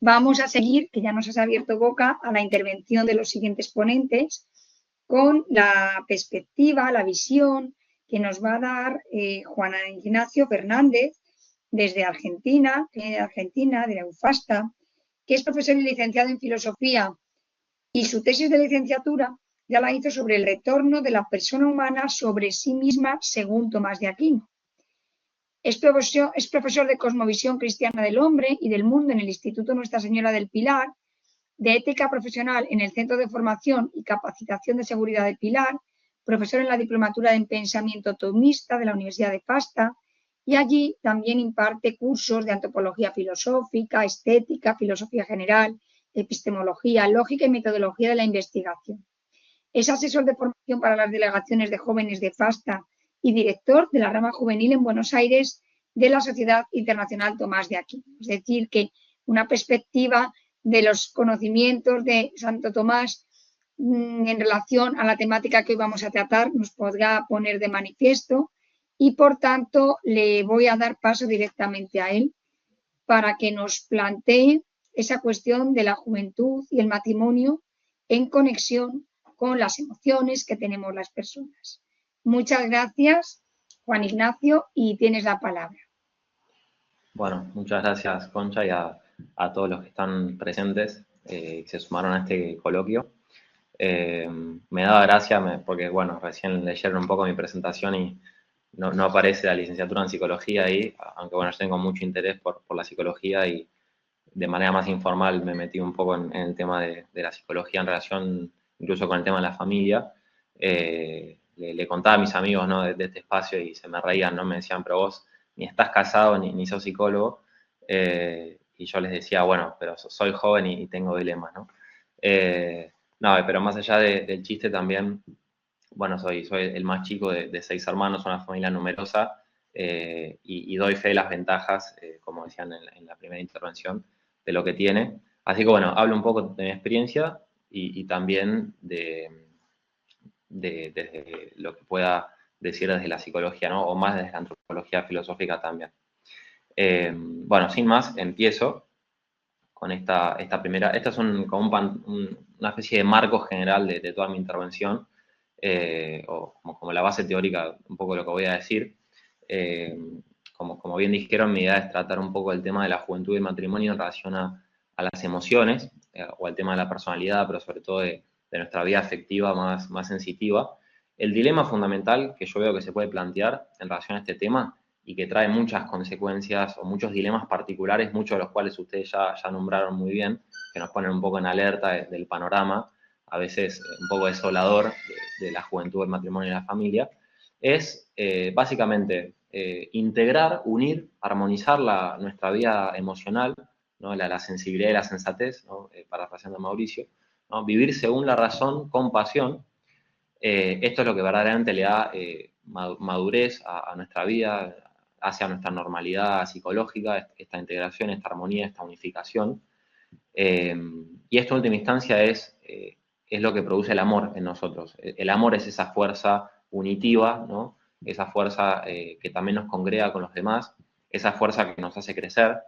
Vamos a seguir, que ya nos has abierto boca, a la intervención de los siguientes ponentes con la perspectiva, la visión que nos va a dar Juan Ignacio Fernández desde Argentina, de la UFASTA, que es profesor y licenciado en filosofía, y su tesis de licenciatura ya la hizo sobre el retorno de la persona humana sobre sí misma según Tomás de Aquino. Es profesor de Cosmovisión Cristiana del Hombre y del Mundo en el Instituto Nuestra Señora del Pilar, de Ética Profesional en el Centro de Formación y Capacitación de Seguridad del Pilar, profesor en la Diplomatura en Pensamiento Tomista de la Universidad de Fasta, y allí también imparte cursos de antropología filosófica, estética, filosofía general, epistemología, lógica y metodología de la investigación. Es asesor de formación para las delegaciones de jóvenes de Fasta y director de la rama juvenil en Buenos Aires de la Sociedad Internacional Tomás de Aquino. Es decir, que una perspectiva de los conocimientos de Santo Tomás en relación a la temática que hoy vamos a tratar nos podrá poner de manifiesto y, por tanto, le voy a dar paso directamente a él para que nos plantee esa cuestión de la juventud y el matrimonio en conexión con las emociones que tenemos las personas. Muchas gracias, Juan Ignacio, y tienes la palabra. Bueno, muchas gracias, Concha, y a todos los que están presentes y se sumaron a este coloquio. Me da gracia porque, bueno, recién leyeron un poco mi presentación y no aparece la licenciatura en psicología ahí, aunque, bueno, yo tengo mucho interés por la psicología y de manera más informal me metí un poco en el tema de la psicología en relación incluso con el tema de la familia. Le contaba a mis amigos, ¿no?, de este espacio y se me reían, ¿no? Me decían, pero vos ni estás casado ni sos psicólogo. Y yo les decía, bueno, pero soy joven y tengo dilemas, ¿no? No, pero más allá del chiste también, bueno, soy el más chico de 6 hermanos, una familia numerosa, y doy fe de las ventajas, como decían en la primera intervención, de lo que tiene. Así que, bueno, hablo un poco de mi experiencia y también de lo que pueda decir desde la psicología, ¿no? O más desde la antropología filosófica también. Bueno, sin más, empiezo con esta primera. Esta es una especie de marco general de toda mi intervención, o como la base teórica, un poco de lo que voy a decir. Como bien dijeron, mi idea es tratar un poco el tema de la juventud y el matrimonio en relación a las emociones, o al tema de la personalidad, pero sobre todo de nuestra vida afectiva más sensitiva. El dilema fundamental que yo veo que se puede plantear en relación a este tema y que trae muchas consecuencias o muchos dilemas particulares, muchos de los cuales ustedes ya nombraron muy bien, que nos ponen un poco en alerta del panorama, a veces un poco desolador de la juventud, el matrimonio y la familia, es básicamente integrar, unir, armonizar nuestra vida emocional, ¿no? La sensibilidad y la sensatez, ¿no? Parafraseando a Mauricio, ¿no? Vivir según la razón con pasión. Esto es lo que verdaderamente le da madurez a nuestra vida, hacia nuestra normalidad psicológica, esta integración, esta armonía, esta unificación. Y esto en última instancia es lo que produce el amor en nosotros. El amor es esa fuerza unitiva, ¿no? Esa fuerza que también nos congrega con los demás, esa fuerza que nos hace crecer.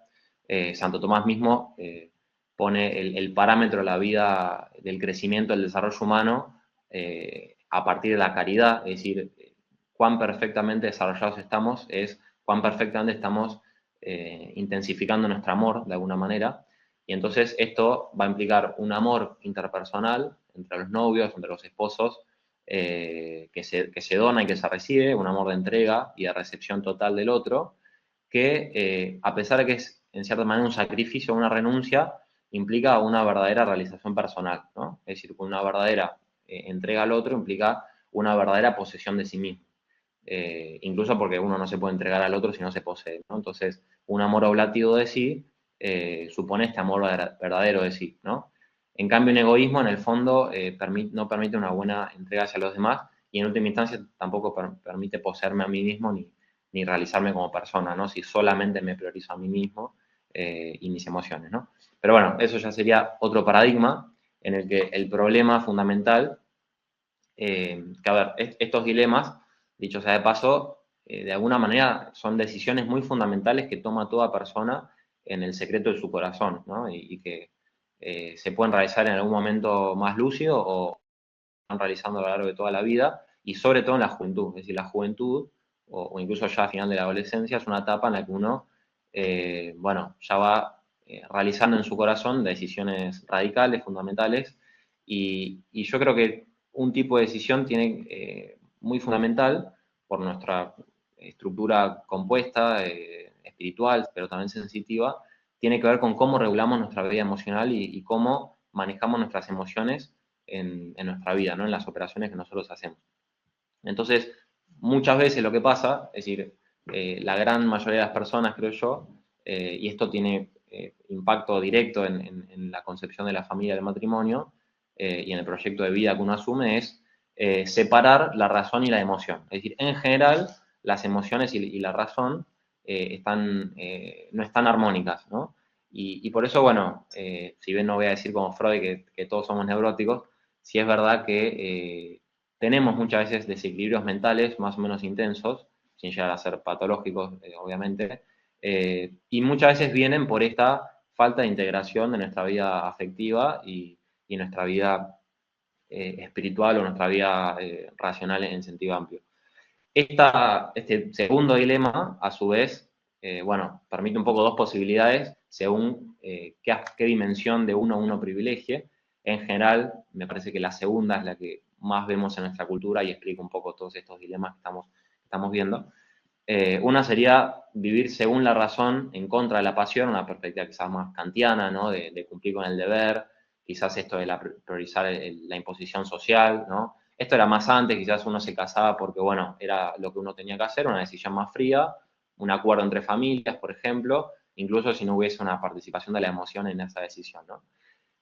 Santo Tomás mismo pone el parámetro de la vida, del crecimiento, del desarrollo humano, a partir de la caridad, es decir, cuán perfectamente desarrollados estamos, es cuán perfectamente estamos intensificando nuestro amor de alguna manera. Y entonces esto va a implicar un amor interpersonal entre los novios, entre los esposos, que se dona y que se recibe, un amor de entrega y de recepción total del otro, que a pesar de que es en cierta manera un sacrificio, una renuncia, implica una verdadera realización personal, ¿no? Es decir, una verdadera entrega al otro implica una verdadera posesión de sí mismo. Incluso porque uno no se puede entregar al otro si no se posee, ¿no? Entonces, un amor oblativo de sí supone este amor verdadero de sí, ¿no? En cambio, un egoísmo, en el fondo, no permite una buena entrega hacia los demás y, en última instancia, tampoco permite poseerme a mí mismo ni realizarme como persona, ¿no? Si solamente me priorizo a mí mismo y mis emociones, ¿no? Pero bueno, eso ya sería otro paradigma en el que el problema fundamental, que a ver, estos dilemas, dicho sea de paso, de alguna manera son decisiones muy fundamentales que toma toda persona en el secreto de su corazón, ¿no? Y que se pueden realizar en algún momento más lúcido o están realizando a lo largo de toda la vida y sobre todo en la juventud. Es decir, la juventud o incluso ya a final de la adolescencia es una etapa en la que uno, bueno, ya va realizando en su corazón decisiones radicales, fundamentales y yo creo que un tipo de decisión tiene muy fundamental por nuestra estructura compuesta, espiritual, pero también sensitiva, tiene que ver con cómo regulamos nuestra vida emocional y cómo manejamos nuestras emociones en nuestra vida, ¿no? En las operaciones que nosotros hacemos. Entonces, muchas veces lo que pasa, es decir, la gran mayoría de las personas, creo yo, y esto tiene impacto directo en la concepción de la familia y del matrimonio y en el proyecto de vida que uno asume, es separar la razón y la emoción. Es decir, en general, las emociones y la razón no están armónicas, ¿no? Y por eso, bueno, si bien no voy a decir como Freud que todos somos neuróticos, sí es verdad que tenemos muchas veces desequilibrios mentales más o menos intensos, sin llegar a ser patológicos, obviamente, y muchas veces vienen por esta falta de integración de nuestra vida afectiva y nuestra vida espiritual o nuestra vida racional en sentido amplio. Este segundo dilema, a su vez, bueno, permite un poco dos posibilidades según qué dimensión de uno privilegie. En general, me parece que la segunda es la que más vemos en nuestra cultura y explica un poco todos estos dilemas que estamos viendo. Una sería vivir según la razón en contra de la pasión, una perspectiva quizás más kantiana, ¿no? De cumplir con el deber, quizás esto de priorizar la imposición social, ¿no? Esto era más antes, quizás uno se casaba porque, bueno, era lo que uno tenía que hacer, una decisión más fría, un acuerdo entre familias, por ejemplo, incluso si no hubiese una participación de la emoción en esa decisión, ¿no?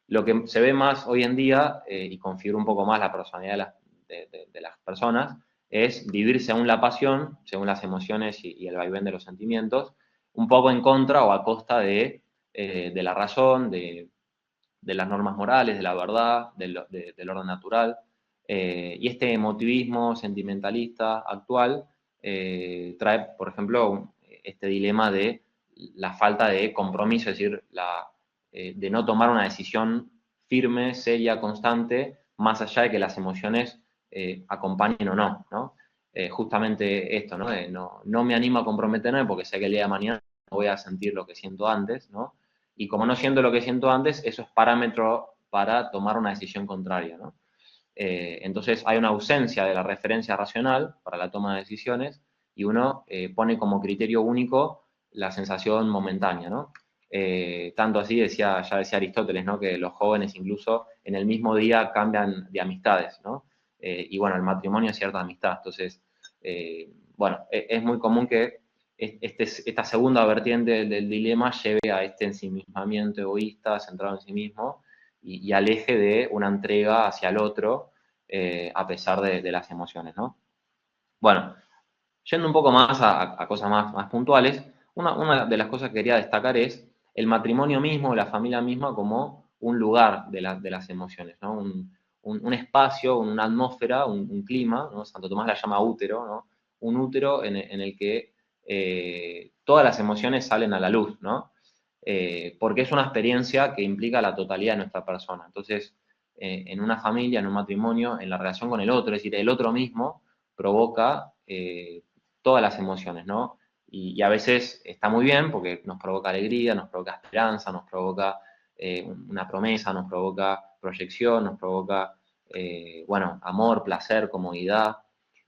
Lo que se ve más hoy en día, y configura un poco más la personalidad de las personas, es vivir según la pasión, según las emociones y el vaivén de los sentimientos, un poco en contra o a costa de la razón, de las normas morales, de la verdad, del orden natural. Y este emotivismo sentimentalista actual trae, por ejemplo, este dilema de la falta de compromiso, es decir, de no tomar una decisión firme, seria, constante, más allá de que las emociones acompañen o no, ¿no? Justamente esto, ¿no? No me animo a comprometerme porque sé que el día de mañana no voy a sentir lo que siento antes, ¿no? Y como no siento lo que siento antes, eso es parámetro para tomar una decisión contraria, ¿no? Entonces hay una ausencia de la referencia racional para la toma de decisiones y uno pone como criterio único la sensación momentánea, ¿no? Tanto así ya decía Aristóteles, ¿no? Que los jóvenes incluso en el mismo día cambian de amistades, ¿no? Y bueno, el matrimonio es cierta amistad. Entonces, bueno, es muy común que esta segunda vertiente del dilema lleve a este ensimismamiento egoísta, centrado en sí mismo, y aleje de una entrega hacia el otro, a pesar de las emociones, ¿no? Bueno, yendo un poco más a cosas más puntuales, una de las cosas que quería destacar es el matrimonio mismo, la familia misma, como un lugar de las emociones, ¿no? Un espacio, una atmósfera, un clima, ¿no? Santo Tomás la llama útero, ¿no? Un útero en el que todas las emociones salen a la luz, ¿no? Porque es una experiencia que implica la totalidad de nuestra persona. Entonces, en una familia, en un matrimonio, en la relación con el otro, es decir, el otro mismo provoca todas las emociones, ¿no? Y a veces está muy bien porque nos provoca alegría, nos provoca esperanza, nos provoca una promesa, nos provoca proyección, nos provoca, bueno, amor, placer, comodidad.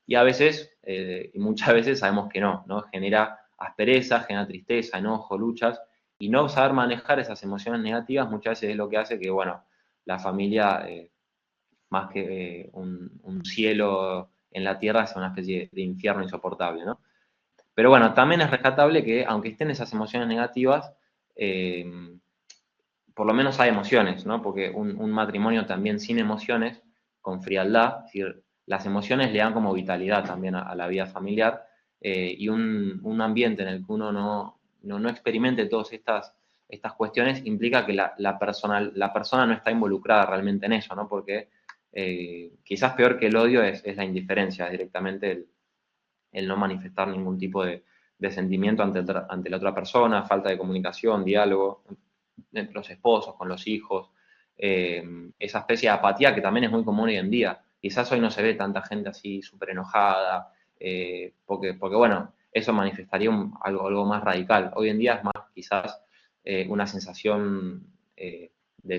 Y a veces, y muchas veces sabemos que no, ¿no? Genera aspereza, genera tristeza, enojo, luchas, y no saber manejar esas emociones negativas muchas veces es lo que hace que, bueno, la familia, más que un cielo en la tierra, sea una especie de infierno insoportable, ¿no? Pero bueno, también es rescatable que, aunque estén esas emociones negativas, por lo menos hay emociones, ¿no? Porque un matrimonio también sin emociones, con frialdad, es decir, las emociones le dan como vitalidad también a la vida familiar, y un ambiente en el que uno no experimente todas estas cuestiones, implica que la persona no está involucrada realmente en eso, ¿no? Porque quizás peor que el odio es la indiferencia, directamente el no manifestar ningún tipo de sentimiento ante la otra persona, falta de comunicación, diálogo entre los esposos, con los hijos, esa especie de apatía que también es muy común hoy en día. Quizás hoy no se ve tanta gente así súper enojada, porque bueno, eso manifestaría algo más radical. Hoy en día es más quizás una sensación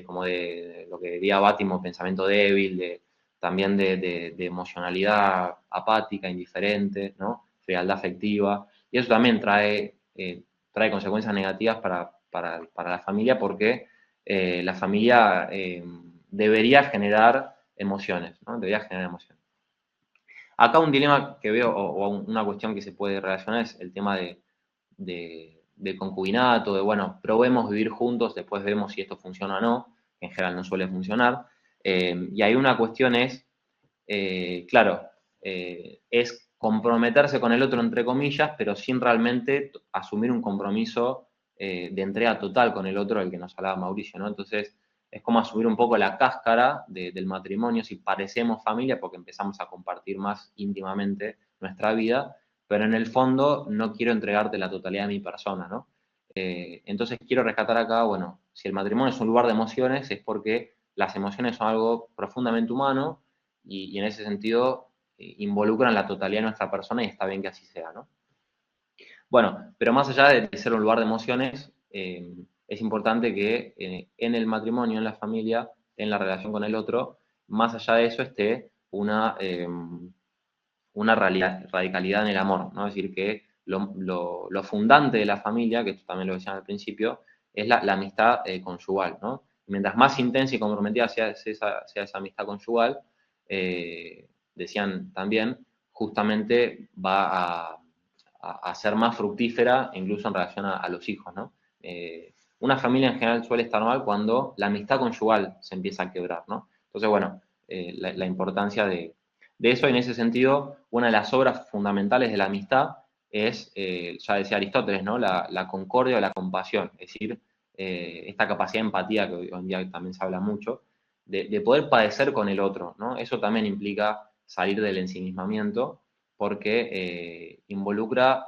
como de lo que diría Bátimo, pensamiento débil, también de emocionalidad apática, indiferente, ¿no? Frialdad afectiva, y eso también trae consecuencias negativas para la familia, porque la familia debería generar emociones, ¿no? Debería generar emociones. Acá un dilema que veo, o una cuestión que se puede relacionar, es el tema de concubinato, de, bueno, probemos vivir juntos, después vemos si esto funciona o no, que en general no suele funcionar. Y hay una cuestión claro, es comprometerse con el otro, entre comillas, pero sin realmente asumir un compromiso de entrega total con el otro, del que nos hablaba Mauricio, ¿no? Entonces, es como asumir un poco la cáscara del matrimonio, si parecemos familia, porque empezamos a compartir más íntimamente nuestra vida, pero en el fondo no quiero entregarte la totalidad de mi persona, ¿no? Entonces, quiero rescatar acá, bueno, si el matrimonio es un lugar de emociones, es porque las emociones son algo profundamente humano, y en ese sentido involucran la totalidad de nuestra persona, y está bien que así sea, ¿no? Bueno, pero más allá de ser un lugar de emociones, es importante que en el matrimonio, en la familia, en la relación con el otro, más allá de eso esté una radicalidad en el amor, ¿no? Es decir, que lo fundante de la familia, que esto también lo decían al principio, es la amistad conyugal, ¿no? Mientras más intensa y comprometida sea esa amistad conyugal, decían también, justamente va a ser más fructífera, incluso en relación a los hijos, ¿no? Una familia en general suele estar mal cuando la amistad conyugal se empieza a quebrar, ¿no? Entonces, bueno, la importancia de eso, y en ese sentido, una de las obras fundamentales de la amistad es, ya decía Aristóteles, ¿no? La concordia o la compasión, es decir, esta capacidad de empatía que hoy en día también se habla mucho, de poder padecer con el otro, ¿no? Eso también implica salir del ensimismamiento, porque involucra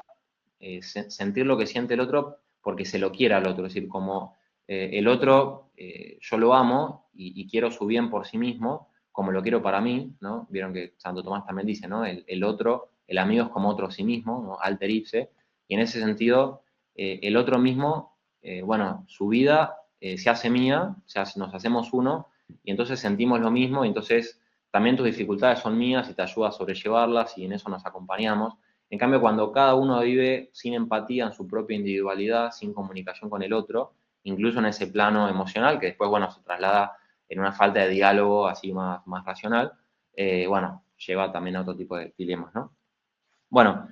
sentir lo que siente el otro porque se lo quiere al otro, es decir, como el otro, yo lo amo y quiero su bien por sí mismo, como lo quiero para mí, ¿no? Vieron que Santo Tomás también dice, ¿no? El otro, el amigo es como otro sí mismo, ¿no? Alter ipse, y en ese sentido, el otro mismo, bueno, su vida se hace mía, nos hacemos uno, y entonces sentimos lo mismo, y entonces también tus dificultades son mías y te ayuda a sobrellevarlas, y en eso nos acompañamos. En cambio, cuando cada uno vive sin empatía, en su propia individualidad, sin comunicación con el otro, incluso en ese plano emocional, que después, bueno, se traslada en una falta de diálogo así más racional, bueno, lleva también a otro tipo de dilemas, ¿no? Bueno,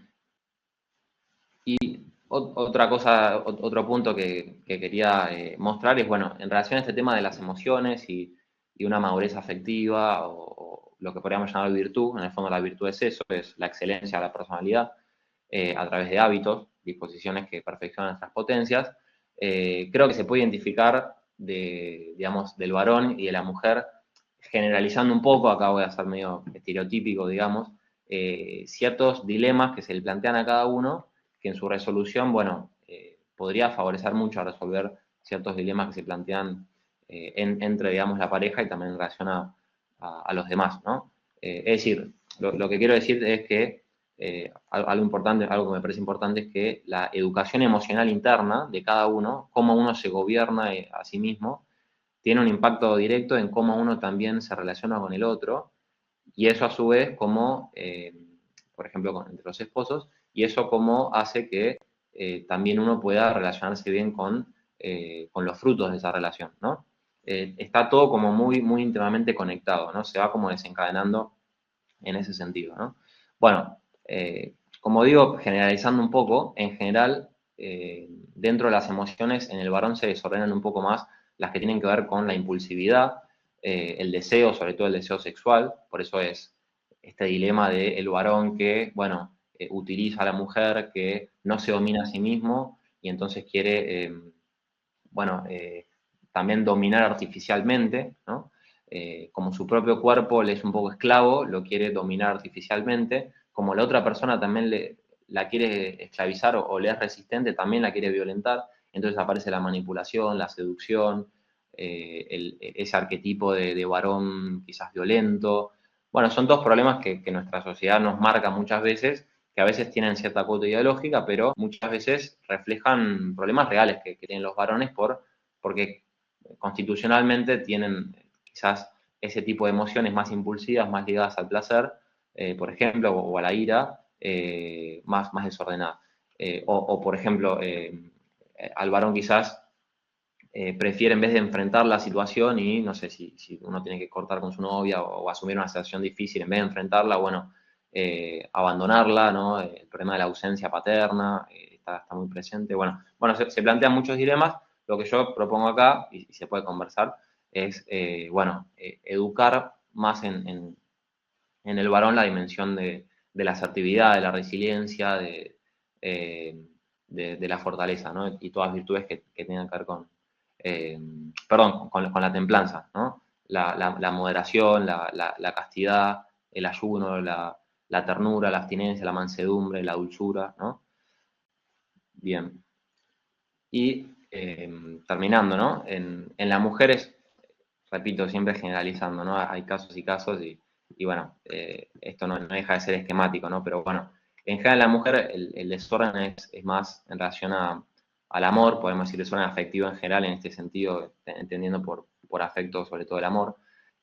y otra cosa, otro punto que quería mostrar es, bueno, en relación a este tema de las emociones y una madurez afectiva, o lo que podríamos llamar virtud, en el fondo la virtud es eso, es la excelencia de la personalidad a través de hábitos, disposiciones que perfeccionan nuestras potencias. Creo que se puede identificar digamos, del varón y de la mujer, generalizando un poco, acá voy a ser medio estereotípico, digamos, ciertos dilemas que se le plantean a cada uno, que en su resolución, bueno, podría favorecer mucho a resolver ciertos dilemas que se plantean entre, digamos, la pareja y también en relación a los demás, ¿no? Es decir, lo que quiero decir es que algo importante, algo que me parece importante, es que la educación emocional interna de cada uno, cómo uno se gobierna a sí mismo, tiene un impacto directo en cómo uno también se relaciona con el otro, y eso a su vez como, por ejemplo, entre los esposos, y eso como hace que también uno pueda relacionarse bien con los frutos de esa relación, ¿no? Está todo como muy íntimamente conectado, ¿no? Se va como desencadenando en ese sentido, ¿no? Bueno, como digo, generalizando un poco, en general, dentro de las emociones, en el varón se desordenan un poco más las que tienen que ver con la impulsividad, el deseo, sobre todo el deseo sexual, por eso es este dilema del varón que, bueno, utiliza a la mujer, que no se domina a sí mismo y entonces quiere, bueno, también dominar artificialmente, ¿no? Como su propio cuerpo le es un poco esclavo, lo quiere dominar artificialmente, como la otra persona también la quiere esclavizar o le es resistente, también la quiere violentar, entonces aparece la manipulación, la seducción, ese arquetipo de varón quizás violento. Bueno, son todos problemas que nuestra sociedad nos marca muchas veces, que a veces tienen cierta cuota ideológica, pero muchas veces reflejan problemas reales que tienen los varones porque constitucionalmente tienen quizás ese tipo de emociones más impulsivas, más ligadas al placer, por ejemplo, o a la ira, más desordenada. O, por ejemplo, al varón quizás prefiere, en vez de enfrentar la situación y, no sé, si uno tiene que cortar con su novia o asumir una situación difícil, en vez de enfrentarla, bueno, abandonarla, ¿no? El problema de la ausencia paterna está muy presente. Bueno, se plantean muchos dilemas. Lo que yo propongo acá, y se puede conversar, es, bueno, educar más en el varón la dimensión de la asertividad, de la resiliencia, de la fortaleza, ¿no? Y todas las virtudes que tengan que ver con, perdón, con la templanza, ¿no? La moderación, la castidad, el ayuno, la ternura, la abstinencia, la mansedumbre, la dulzura, ¿no? Bien. Y terminando, ¿no? En las mujeres, repito, siempre generalizando, ¿no? Hay casos y casos y bueno, esto no deja de ser esquemático, ¿no? Pero bueno, en general la mujer el desorden es más en relación al amor, podemos decir desorden afectivo en general en este sentido, entendiendo por afecto sobre todo el amor,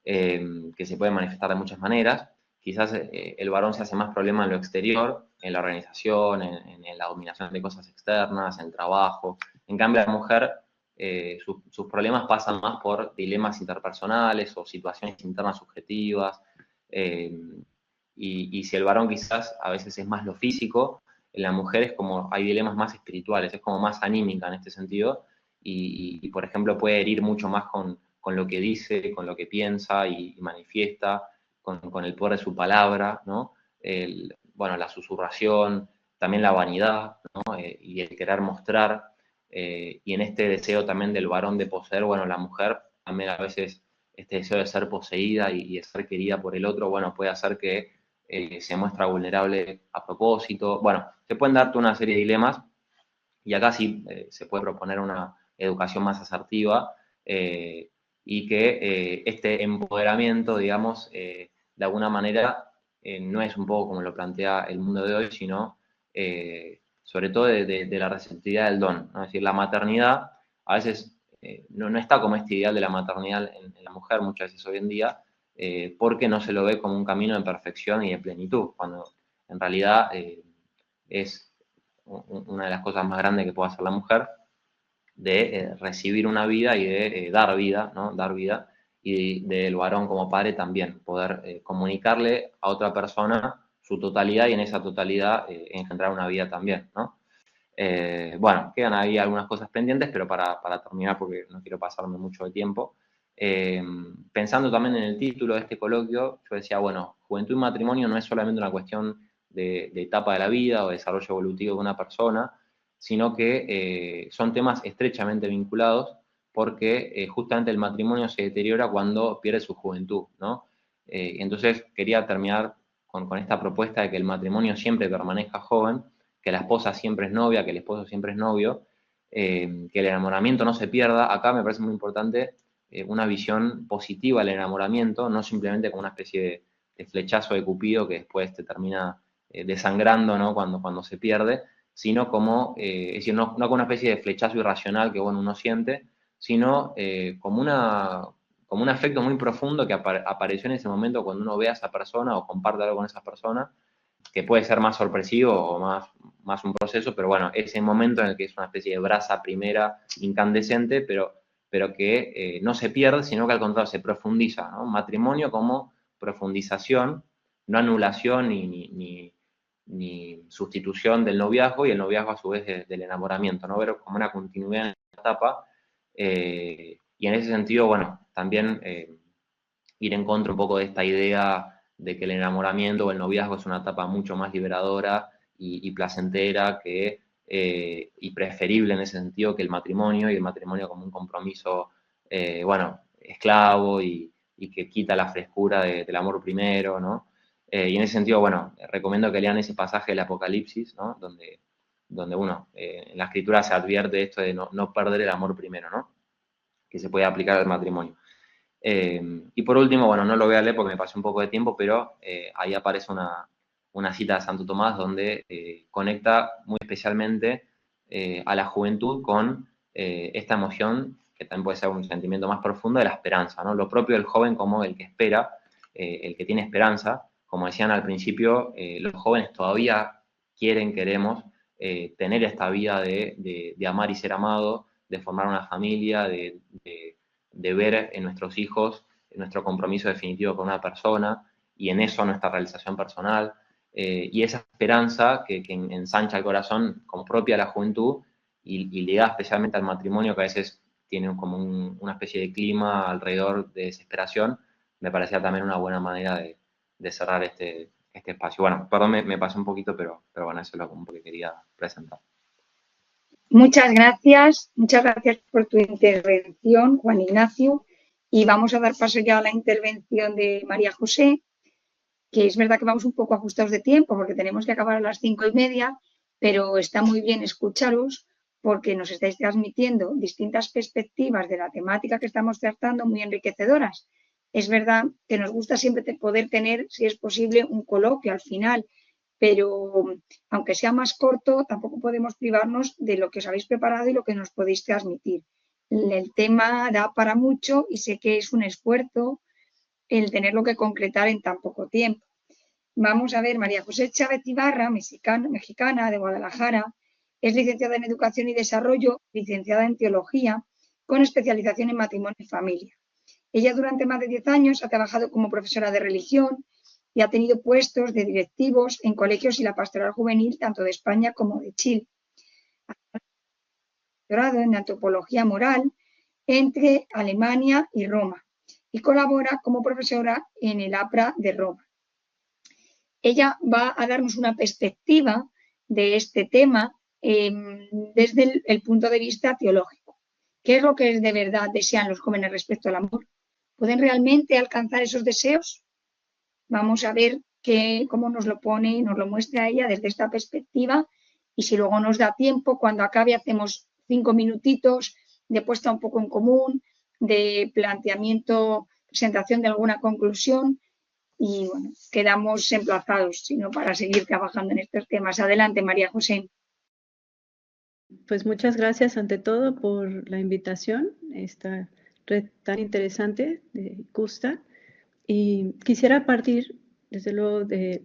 que se puede manifestar de muchas maneras. Quizás el varón se hace más problema en lo exterior, en la organización, en la dominación de cosas externas, en el trabajo. En cambio, la mujer, sus problemas pasan más por dilemas interpersonales o situaciones internas subjetivas. Y si el varón quizás a veces es más lo físico, en la mujer es como hay dilemas más espirituales, es como más anímica en este sentido. Y por ejemplo, puede herir mucho más con lo que dice, con lo que piensa y manifiesta, con el poder de su palabra, ¿no? Bueno, la susurración, también la vanidad, ¿no? Y el querer mostrar, y en este deseo también del varón de poseer, bueno, la mujer también a veces este deseo de ser poseída y de ser querida por el otro, bueno, puede hacer que se muestra vulnerable a propósito. Bueno, se pueden dar toda una serie de dilemas y acá sí se puede proponer una educación más asertiva y que este empoderamiento, digamos, de alguna manera no es un poco como lo plantea el mundo de hoy, sino sobre todo de la receptividad del don, ¿no? Es decir, la maternidad a veces no está como este ideal de la maternidad en la mujer muchas veces hoy en día, porque no se lo ve como un camino de perfección y de plenitud, cuando en realidad es una de las cosas más grandes que puede hacer la mujer, de recibir una vida y de dar vida, ¿no? Dar vida, y del varón como padre también, poder comunicarle a otra persona su totalidad y en esa totalidad engendrar una vida también, ¿no? Bueno, quedan ahí algunas cosas pendientes, pero para terminar, porque no quiero pasarme mucho de tiempo, pensando también en el título de este coloquio, yo decía, bueno, juventud y matrimonio no es solamente una cuestión de etapa de la vida o desarrollo evolutivo de una persona, sino que son temas estrechamente vinculados porque justamente el matrimonio se deteriora cuando pierde su juventud, ¿no? Entonces quería terminar con esta propuesta de que el matrimonio siempre permanezca joven, que la esposa siempre es novia, que el esposo siempre es novio, que el enamoramiento no se pierda. Acá me parece muy importante una visión positiva del enamoramiento, no simplemente como una especie de flechazo de Cupido que después te termina desangrando, ¿no? Cuando se pierde, sino como, es decir, no como una especie de flechazo irracional que bueno, uno siente, sino como un afecto muy profundo que apareció en ese momento cuando uno ve a esa persona o comparte algo con esa persona, que puede ser más sorpresivo o más un proceso, pero bueno, ese momento en el que es una especie de brasa primera incandescente, pero que no se pierde, sino que al contrario se profundiza, ¿no? Matrimonio como profundización, no anulación ni sustitución del noviazgo, y el noviazgo a su vez del enamoramiento, ¿no? Ver como una continuidad en la etapa, y en ese sentido, bueno, también ir en contra un poco de esta idea de que el enamoramiento o el noviazgo es una etapa mucho más liberadora y placentera y preferible en ese sentido que el matrimonio, y el matrimonio como un compromiso, bueno, esclavo y que quita la frescura del amor primero, ¿no? Y en ese sentido, bueno, recomiendo que lean ese pasaje del Apocalipsis, ¿no? Donde en la escritura se advierte esto de no perder el amor primero, ¿no? Que se puede aplicar al matrimonio. Y por último, bueno, no lo voy a leer porque me pasé un poco de tiempo, pero ahí aparece una cita de Santo Tomás donde conecta muy especialmente a la juventud con esta emoción, que también puede ser un sentimiento más profundo, de la esperanza, ¿no? Lo propio del joven como el que espera, el que tiene esperanza. Como decían al principio, los jóvenes todavía queremos tener esta vida de amar y ser amado, de formar una familia, de ver en nuestros hijos nuestro compromiso definitivo con una persona, y en eso nuestra realización personal, y esa esperanza que ensancha el corazón como propia de la juventud y ligada especialmente al matrimonio, que a veces tiene como una especie de clima alrededor de desesperación. Me parecía también una buena manera de cerrar este espacio. Bueno, perdón, me pasé un poquito, pero bueno, eso es lo que quería presentar. Muchas gracias por tu intervención, Juan Ignacio, y vamos a dar paso ya a la intervención de María José, que es verdad que vamos un poco ajustados de tiempo porque tenemos que acabar a las 5:30, pero está muy bien escucharos porque nos estáis transmitiendo distintas perspectivas de la temática que estamos tratando, muy enriquecedoras. Es verdad que nos gusta siempre poder tener, si es posible, un coloquio al final, pero aunque sea más corto, tampoco podemos privarnos de lo que os habéis preparado y lo que nos podéis transmitir. El tema da para mucho y sé que es un esfuerzo el tenerlo que concretar en tan poco tiempo. Vamos a ver, María José Chávez Ibarra, mexicana de Guadalajara, es licenciada en Educación y Desarrollo, licenciada en Teología, con especialización en matrimonio y familia. Ella durante más de 10 años ha trabajado como profesora de religión y ha tenido puestos de directivos en colegios y la pastoral juvenil tanto de España como de Chile. Ha doctorado en antropología moral entre Alemania y Roma y colabora como profesora en el APRA de Roma. Ella va a darnos una perspectiva de este tema desde el punto de vista teológico. ¿Qué es lo que de verdad desean los jóvenes respecto al amor? ¿Pueden realmente alcanzar esos deseos? Vamos a ver cómo nos lo pone, nos lo muestra ella desde esta perspectiva, y si luego nos da tiempo, cuando acabe hacemos 5 minutitos de puesta un poco en común, de planteamiento, presentación de alguna conclusión, y bueno, quedamos emplazados, sino para seguir trabajando en estos temas. Adelante, María José. Pues muchas gracias ante todo por la invitación, esta red tan interesante de Custa. Y quisiera partir, desde luego, de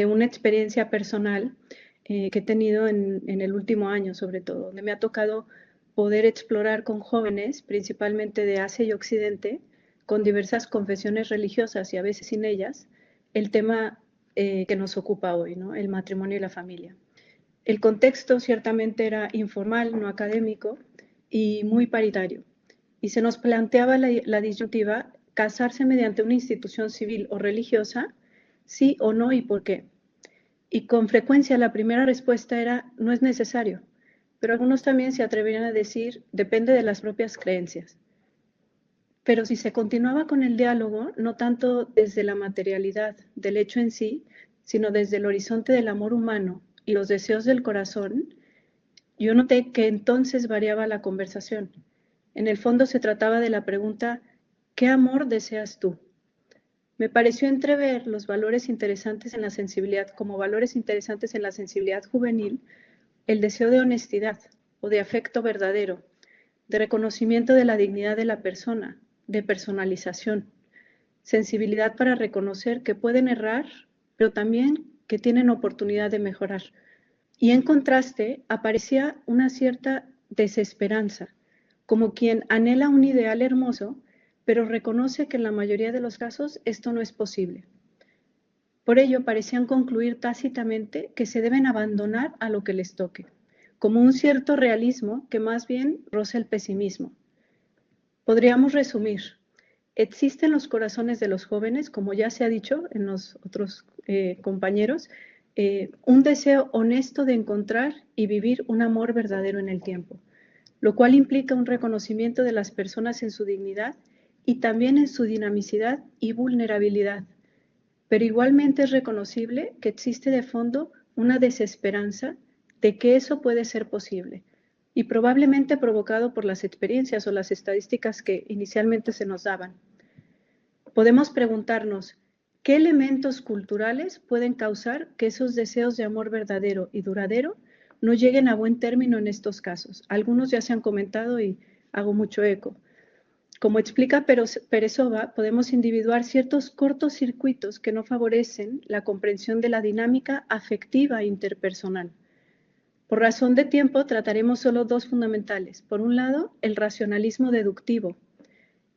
una experiencia personal que he tenido en el último año, sobre todo, donde me ha tocado poder explorar con jóvenes, principalmente de Asia y Occidente, con diversas confesiones religiosas y a veces sin ellas, el tema que nos ocupa hoy, ¿no? El matrimonio y la familia. El contexto ciertamente era informal, no académico y muy paritario. Y se nos planteaba la disyuntiva: casarse mediante una institución civil o religiosa, sí o no y por qué. Y con frecuencia la primera respuesta era: no es necesario. Pero algunos también se atreverían a decir: depende de las propias creencias. Pero si se continuaba con el diálogo, no tanto desde la materialidad del hecho en sí, sino desde el horizonte del amor humano y los deseos del corazón, yo noté que entonces variaba la conversación. En el fondo se trataba de la pregunta: ¿qué amor deseas tú? Me pareció entrever los valores interesantes en la sensibilidad, como valores interesantes en la sensibilidad juvenil, el deseo de honestidad o de afecto verdadero, de reconocimiento de la dignidad de la persona, de personalización, sensibilidad para reconocer que pueden errar, pero también que tienen oportunidad de mejorar. Y en contraste aparecía una cierta desesperanza, como quien anhela un ideal hermoso, pero reconoce que en la mayoría de los casos esto no es posible. Por ello parecían concluir tácitamente que se deben abandonar a lo que les toque, como un cierto realismo que más bien roza el pesimismo. Podríamos resumir: existen en los corazones de los jóvenes, como ya se ha dicho en los otros compañeros, un deseo honesto de encontrar y vivir un amor verdadero en el tiempo, lo cual implica un reconocimiento de las personas en su dignidad y también en su dinamicidad y vulnerabilidad. Pero igualmente es reconocible que existe de fondo una desesperanza de que eso puede ser posible, y probablemente provocado por las experiencias o las estadísticas que inicialmente se nos daban. Podemos preguntarnos, ¿qué elementos culturales pueden causar que esos deseos de amor verdadero y duradero no lleguen a buen término en estos casos? Algunos ya se han comentado y hago mucho eco. Como explica Perezova, podemos individuar ciertos cortocircuitos que no favorecen la comprensión de la dinámica afectiva interpersonal. Por razón de tiempo, trataremos solo dos fundamentales. Por un lado, el racionalismo deductivo,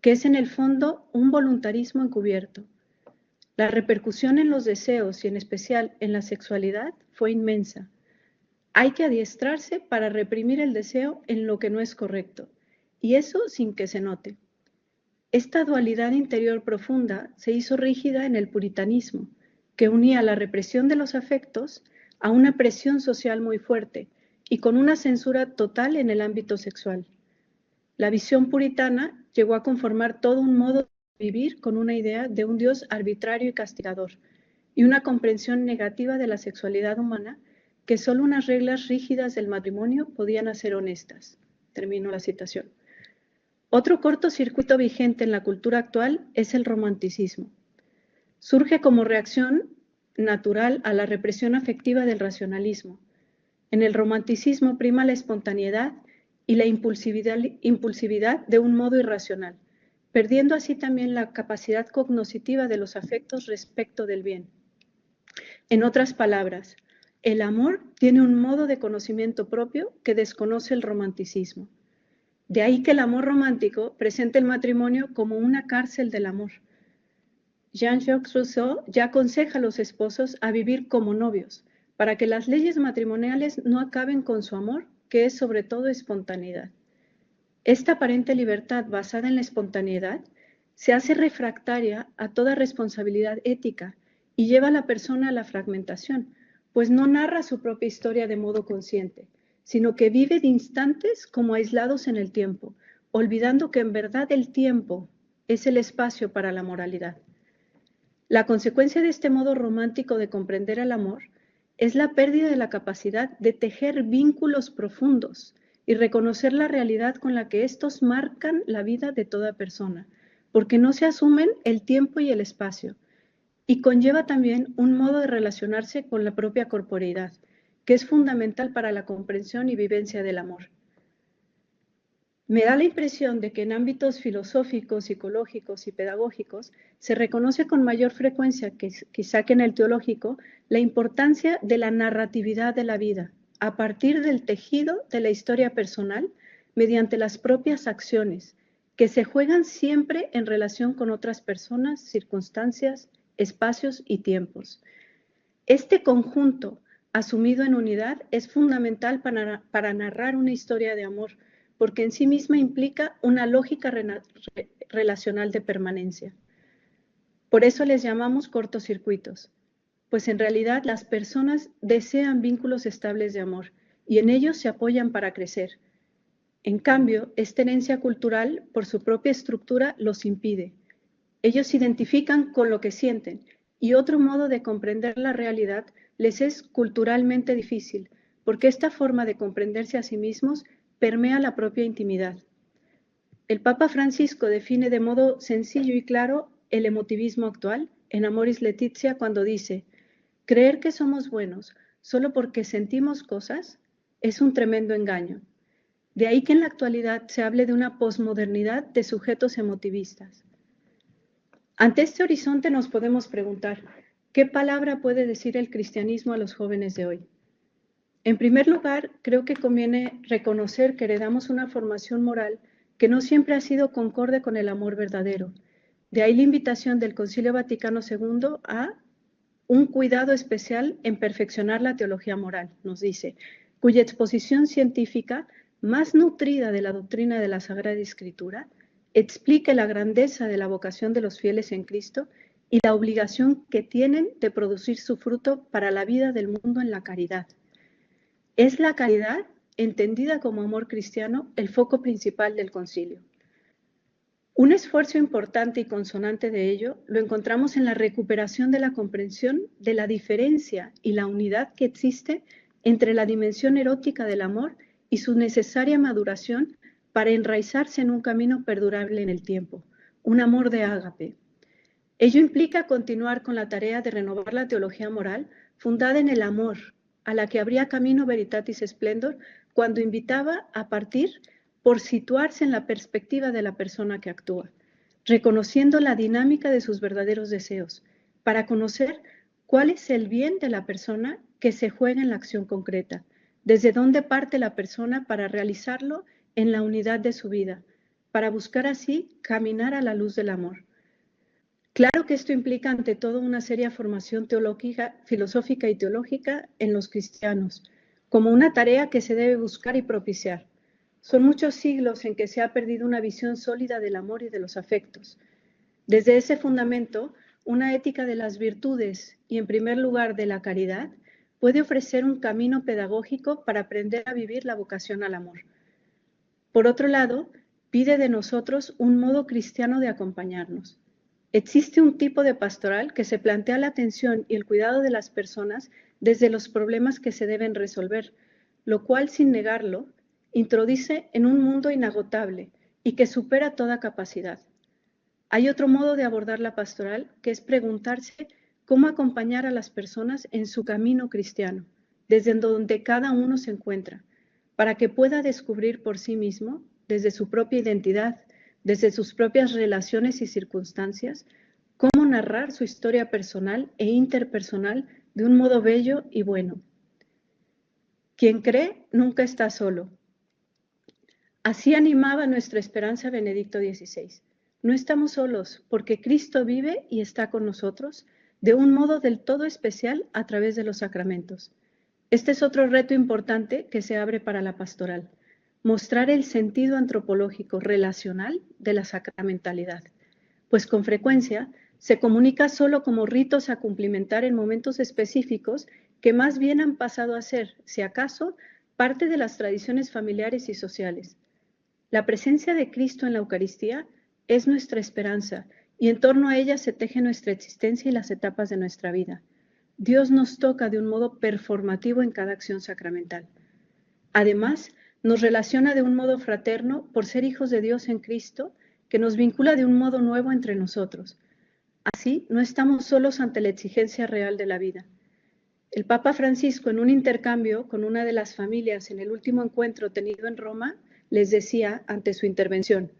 que es en el fondo un voluntarismo encubierto. La repercusión en los deseos y en especial en la sexualidad fue inmensa. Hay que adiestrarse para reprimir el deseo en lo que no es correcto, y eso sin que se note. Esta dualidad interior profunda se hizo rígida en el puritanismo, que unía la represión de los afectos a una presión social muy fuerte y con una censura total en el ámbito sexual. La visión puritana llegó a conformar todo un modo de vivir con una idea de un Dios arbitrario y castigador, y una comprensión negativa de la sexualidad humana, que solo unas reglas rígidas del matrimonio podían hacer honestas. Termino la citación. Otro cortocircuito vigente en la cultura actual es el romanticismo. Surge como reacción natural a la represión afectiva del racionalismo. En el romanticismo prima la espontaneidad y la impulsividad de un modo irracional, perdiendo así también la capacidad cognoscitiva de los afectos respecto del bien. En otras palabras, el amor tiene un modo de conocimiento propio que desconoce el romanticismo. De ahí que el amor romántico presente el matrimonio como una cárcel del amor. Jean-Jacques Rousseau ya aconseja a los esposos a vivir como novios, para que las leyes matrimoniales no acaben con su amor, que es sobre todo espontaneidad. Esta aparente libertad basada en la espontaneidad se hace refractaria a toda responsabilidad ética y lleva a la persona a la fragmentación, pues no narra su propia historia de modo consciente, sino que vive de instantes como aislados en el tiempo, olvidando que en verdad el tiempo es el espacio para la moralidad. La consecuencia de este modo romántico de comprender el amor es la pérdida de la capacidad de tejer vínculos profundos y reconocer la realidad con la que estos marcan la vida de toda persona, porque no se asumen el tiempo y el espacio, y conlleva también un modo de relacionarse con la propia corporeidad, que es fundamental para la comprensión y vivencia del amor. Me da la impresión de que en ámbitos filosóficos, psicológicos y pedagógicos se reconoce con mayor frecuencia, quizá que en el teológico, la importancia de la narratividad de la vida, a partir del tejido de la historia personal, mediante las propias acciones, que se juegan siempre en relación con otras personas, circunstancias, espacios y tiempos. Este conjunto, asumido en unidad, es fundamental para narrar una historia de amor, porque en sí misma implica una lógica relacional de permanencia. Por eso les llamamos cortocircuitos, pues en realidad las personas desean vínculos estables de amor y en ellos se apoyan para crecer. En cambio, esta herencia cultural, por su propia estructura, los impide. Ellos se identifican con lo que sienten y otro modo de comprender la realidad les es culturalmente difícil, porque esta forma de comprenderse a sí mismos permea la propia intimidad. El Papa Francisco define de modo sencillo y claro el emotivismo actual en Amoris Laetitia cuando dice: creer que somos buenos solo porque sentimos cosas es un tremendo engaño. De ahí que en la actualidad se hable de una posmodernidad de sujetos emotivistas. Ante este horizonte nos podemos preguntar, ¿qué palabra puede decir el cristianismo a los jóvenes de hoy? En primer lugar, creo que conviene reconocer que heredamos una formación moral que no siempre ha sido concorde con el amor verdadero. De ahí la invitación del Concilio Vaticano II a un cuidado especial en perfeccionar la teología moral, nos dice, cuya exposición científica, más nutrida de la doctrina de la Sagrada Escritura, explique la grandeza de la vocación de los fieles en Cristo y la obligación que tienen de producir su fruto para la vida del mundo en la caridad. Es la caridad, entendida como amor cristiano, el foco principal del concilio. Un esfuerzo importante y consonante de ello lo encontramos en la recuperación de la comprensión de la diferencia y la unidad que existe entre la dimensión erótica del amor y su necesaria maduración para enraizarse en un camino perdurable en el tiempo, un amor de ágape. Ello implica continuar con la tarea de renovar la teología moral fundada en el amor, a la que abría camino Veritatis Splendor cuando invitaba a partir por situarse en la perspectiva de la persona que actúa, reconociendo la dinámica de sus verdaderos deseos, para conocer cuál es el bien de la persona que se juega en la acción concreta, desde dónde parte la persona para realizarlo en la unidad de su vida, para buscar así caminar a la luz del amor. Claro que esto implica ante todo una seria formación teológica, filosófica y teológica en los cristianos, como una tarea que se debe buscar y propiciar. Son muchos siglos en que se ha perdido una visión sólida del amor y de los afectos. Desde ese fundamento, una ética de las virtudes y, en primer lugar, de la caridad, puede ofrecer un camino pedagógico para aprender a vivir la vocación al amor. Por otro lado, pide de nosotros un modo cristiano de acompañarnos. Existe un tipo de pastoral que se plantea la atención y el cuidado de las personas desde los problemas que se deben resolver, lo cual, sin negarlo, introduce en un mundo inagotable y que supera toda capacidad. Hay otro modo de abordar la pastoral, que es preguntarse cómo acompañar a las personas en su camino cristiano, desde donde cada uno se encuentra, para que pueda descubrir por sí mismo, desde su propia identidad, desde sus propias relaciones y circunstancias, cómo narrar su historia personal e interpersonal de un modo bello y bueno. Quien cree nunca está solo. Así animaba nuestra esperanza Benedicto XVI. No estamos solos porque Cristo vive y está con nosotros de un modo del todo especial a través de los sacramentos. Este es otro reto importante que se abre para la pastoral. Mostrar el sentido antropológico relacional de la sacramentalidad, pues con frecuencia se comunica solo como ritos a cumplimentar en momentos específicos que más bien han pasado a ser, si acaso, parte de las tradiciones familiares y sociales. La presencia de Cristo en la Eucaristía es nuestra esperanza y en torno a ella se teje nuestra existencia y las etapas de nuestra vida. Dios nos toca de un modo performativo en cada acción sacramental. Además, nos relaciona de un modo fraterno por ser hijos de Dios en Cristo, que nos vincula de un modo nuevo entre nosotros. Así, no estamos solos ante la exigencia real de la vida. El Papa Francisco, en un intercambio con una de las familias en el último encuentro tenido en Roma, les decía ante su intervención: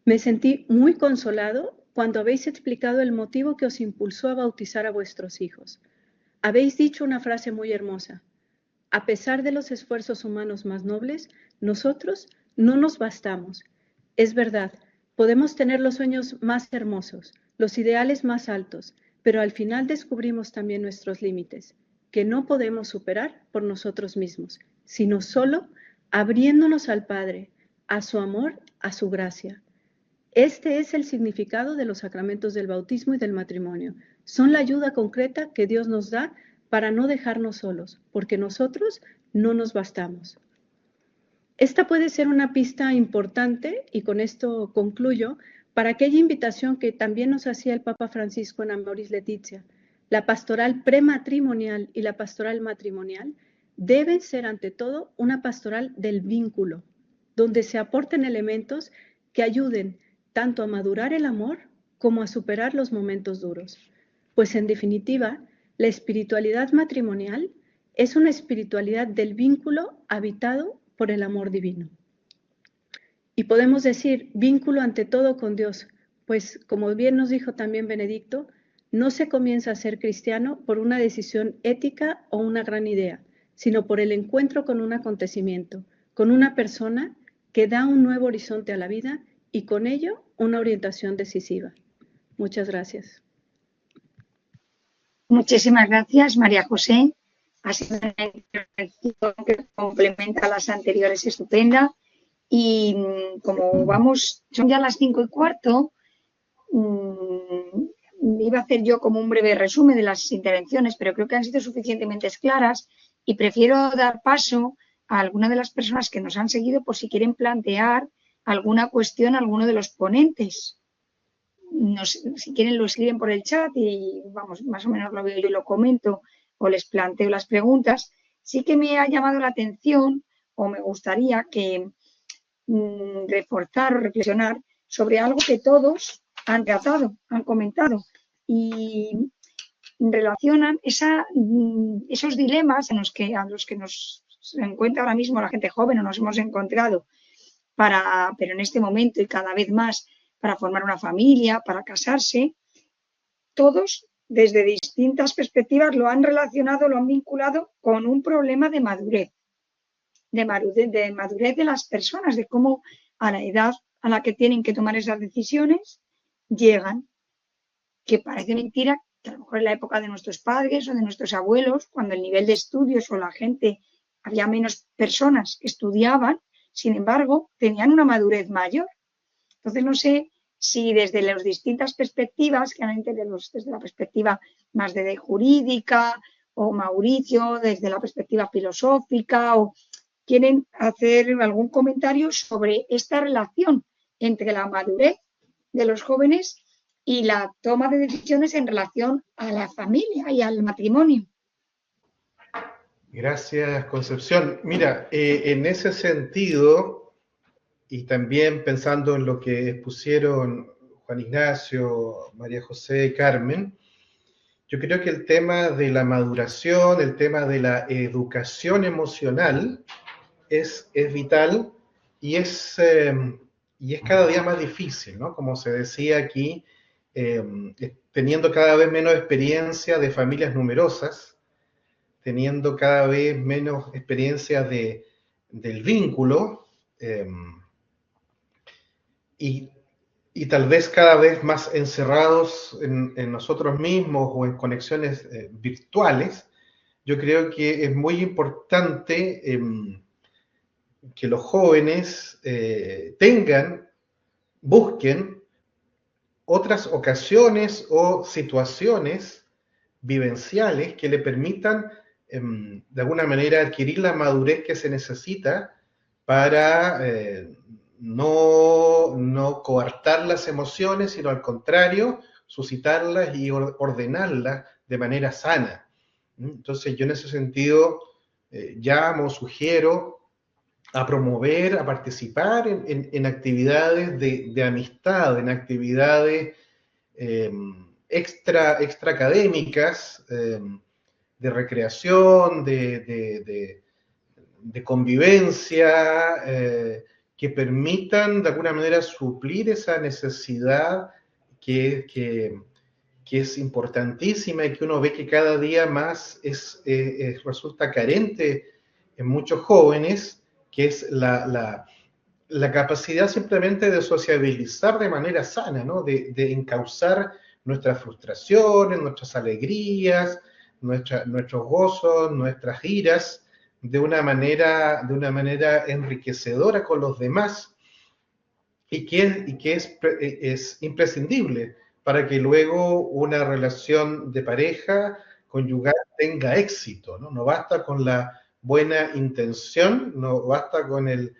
me sentí muy consolado cuando habéis explicado el motivo que os impulsó a bautizar a vuestros hijos. Habéis dicho una frase muy hermosa: a pesar de los esfuerzos humanos más nobles, nosotros no nos bastamos. Es verdad, podemos tener los sueños más hermosos, los ideales más altos, pero al final descubrimos también nuestros límites, que no podemos superar por nosotros mismos, sino solo abriéndonos al Padre, a su amor, a su gracia. Este es el significado de los sacramentos del bautismo y del matrimonio. Son la ayuda concreta que Dios nos da para no dejarnos solos, porque nosotros no nos bastamos. Esta puede ser una pista importante, y con esto concluyo, para aquella invitación que también nos hacía el Papa Francisco en Amoris Laetitia. La pastoral prematrimonial y la pastoral matrimonial deben ser ante todo una pastoral del vínculo, donde se aporten elementos que ayuden tanto a madurar el amor como a superar los momentos duros. Pues en definitiva, la espiritualidad matrimonial es una espiritualidad del vínculo habitado por el amor divino. Y podemos decir vínculo ante todo con Dios, pues como bien nos dijo también Benedicto, no se comienza a ser cristiano por una decisión ética o una gran idea, sino por el encuentro con un acontecimiento, con una persona que da un nuevo horizonte a la vida y con ello una orientación decisiva. Muchas gracias. Muchísimas gracias, María José. Ha sido una intervención que complementa a las anteriores estupenda. Y como vamos, son ya las 5:15, iba a hacer yo como un breve resumen de las intervenciones, pero creo que han sido suficientemente claras y prefiero dar paso a alguna de las personas que nos han seguido por si quieren plantear alguna cuestión a alguno de los ponentes. Si quieren lo escriben por el chat y vamos, más o menos lo veo yo y lo comento o les planteo las preguntas. Sí que me ha llamado la atención o me gustaría que reforzar o reflexionar sobre algo que todos han tratado, han comentado y relacionan esos dilemas a los que nos encuentra ahora mismo la gente joven o nos hemos encontrado pero en este momento y cada vez más para formar una familia, para casarse, todos desde distintas perspectivas lo han relacionado, lo han vinculado con un problema de madurez de las personas, de cómo a la edad a la que tienen que tomar esas decisiones llegan, que parece mentira que a lo mejor en la época de nuestros padres o de nuestros abuelos, cuando el nivel de estudios o la gente, había menos personas que estudiaban, sin embargo, tenían una madurez mayor. Entonces, no sé si desde las distintas perspectivas, claramente desde la perspectiva más de jurídica, o Mauricio, desde la perspectiva filosófica, o quieren hacer algún comentario sobre esta relación entre la madurez de los jóvenes y la toma de decisiones en relación a la familia y al matrimonio. Gracias, Concepción. Mira, en ese sentido, y también pensando en lo que expusieron Juan Ignacio, María José y Carmen, yo creo que el tema de la maduración, el tema de la educación emocional es vital y es cada día más difícil, ¿no? Como se decía aquí, teniendo cada vez menos experiencia de familias numerosas, teniendo cada vez menos experiencia del vínculo y tal vez cada vez más encerrados en nosotros mismos o en conexiones virtuales, yo creo que es muy importante que los jóvenes busquen otras ocasiones o situaciones vivenciales que le permitan de alguna manera adquirir la madurez que se necesita para no coartar las emociones, sino al contrario, suscitarlas y ordenarlas de manera sana. Entonces yo en ese sentido llamo, sugiero a promover, a participar en actividades de amistad, en actividades extra académicas, de recreación, de convivencia, que permitan de alguna manera suplir esa necesidad que es importantísima y que uno ve que cada día más resulta carente en muchos jóvenes, que es la capacidad simplemente de sociabilizar de manera sana, ¿no? De encauzar nuestras frustraciones, nuestras alegrías, nuestros gozos, nuestras iras, de una manera enriquecedora con los demás y que es imprescindible para que luego una relación de pareja conyugal tenga éxito, ¿no? No basta con la buena intención, no basta con el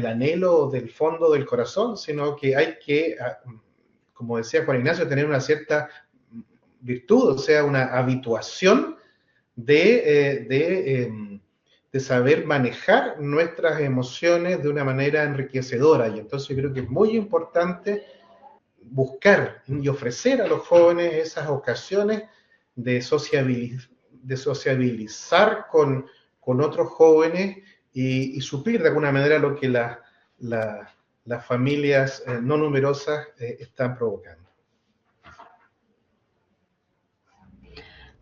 anhelo del fondo del corazón, sino que hay que, como decía Juan Ignacio, tener una cierta virtud, o sea, una habituación de saber manejar nuestras emociones de una manera enriquecedora. Y entonces yo creo que es muy importante buscar y ofrecer a los jóvenes esas ocasiones de sociabilizar con otros jóvenes y suplir de alguna manera lo que las familias no numerosas están provocando.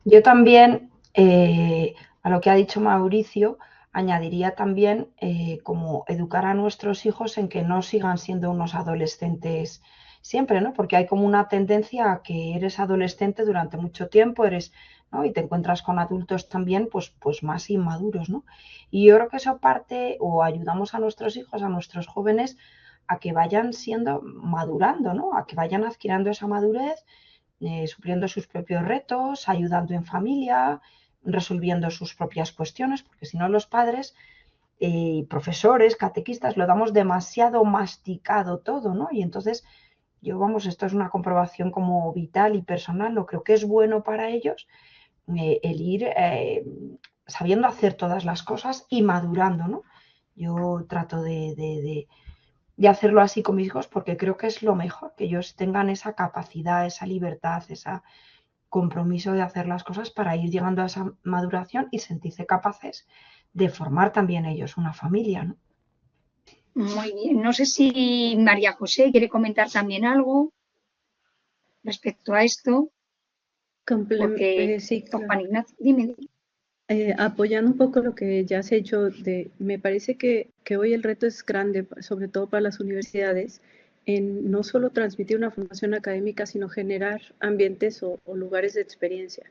Yo también, a lo que ha dicho Mauricio, añadiría también como educar a nuestros hijos en que no sigan siendo unos adolescentes siempre, ¿no? Porque hay como una tendencia a que eres adolescente durante mucho tiempo, ¿no? Y te encuentras con adultos también, pues más inmaduros, ¿no? Y yo creo que eso parte, o ayudamos a nuestros hijos, a nuestros jóvenes, a que vayan madurando, ¿no? A que vayan adquiriendo esa madurez supliendo sus propios retos, ayudando en familia, resolviendo sus propias cuestiones, porque si no los padres, profesores, catequistas, lo damos demasiado masticado todo, ¿no? Y entonces yo, vamos, esto es una comprobación como vital y personal, lo creo que es bueno para ellos, el ir sabiendo hacer todas las cosas y madurando, ¿no? Yo trato de hacerlo así con mis hijos porque creo que es lo mejor, que ellos tengan esa capacidad, esa libertad, ese compromiso de hacer las cosas para ir llegando a esa maduración y sentirse capaces de formar también ellos una familia, ¿no? Muy bien. No sé si María José quiere comentar también algo respecto a esto, porque Sí, claro. Juan Ignacio, dime. Apoyando un poco lo que ya has hecho, me parece que hoy el reto es grande, sobre todo para las universidades, en no solo transmitir una formación académica, sino generar ambientes o lugares de experiencia.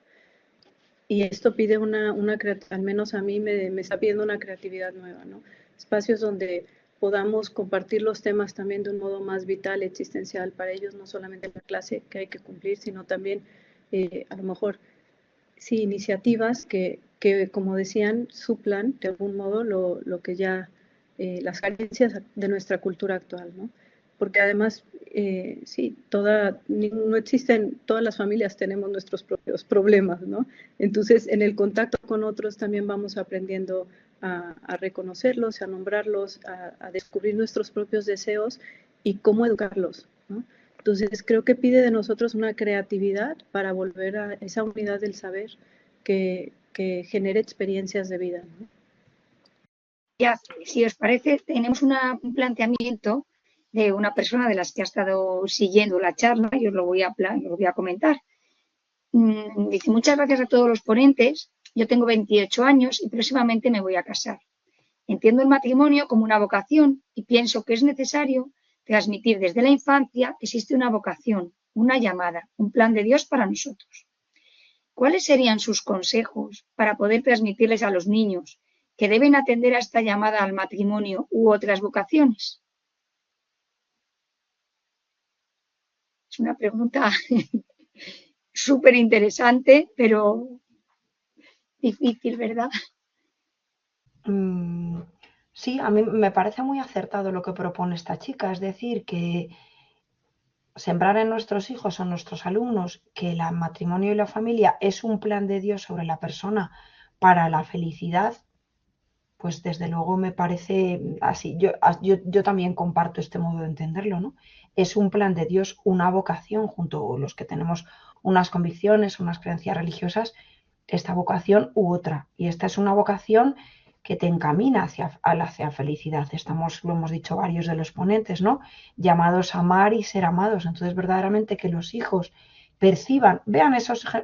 Y esto pide al menos a mí me está pidiendo una creatividad nueva, ¿no? Espacios donde podamos compartir los temas también de un modo más vital, existencial para ellos, no solamente la clase que hay que cumplir, sino también a lo mejor sí, iniciativas que, como decían, suplan de algún modo lo que ya, las carencias de nuestra cultura actual, ¿no? Porque además, sí, no existen, todas las familias tenemos nuestros propios problemas, ¿no? Entonces, en el contacto con otros también vamos aprendiendo a reconocerlos, a nombrarlos, a descubrir nuestros propios deseos y cómo educarlos, ¿no? Entonces, creo que pide de nosotros una creatividad para volver a esa unidad del saber que genere experiencias de vida, ¿no? Ya, si os parece, tenemos un planteamiento de una persona de las que ha estado siguiendo la charla y os lo voy a comentar. Dice, muchas gracias a todos los ponentes. Yo tengo 28 años y próximamente me voy a casar. Entiendo el matrimonio como una vocación y pienso que es necesario transmitir desde la infancia que existe una vocación, una llamada, un plan de Dios para nosotros. ¿Cuáles serían sus consejos para poder transmitirles a los niños que deben atender a esta llamada al matrimonio u otras vocaciones? Es una pregunta súper interesante, pero difícil, ¿verdad? Sí, a mí me parece muy acertado lo que propone esta chica, es decir, que sembrar en nuestros hijos o nuestros alumnos que el matrimonio y la familia es un plan de Dios sobre la persona para la felicidad, pues desde luego me parece así. Yo también comparto este modo de entenderlo, ¿no? Es un plan de Dios, una vocación, junto a los que tenemos unas convicciones, unas creencias religiosas, esta vocación u otra. Y esta es una vocación que te encamina hacia felicidad. Lo hemos dicho varios de los ponentes, ¿no? Llamados a amar y ser amados. Entonces, verdaderamente que los hijos perciban, vean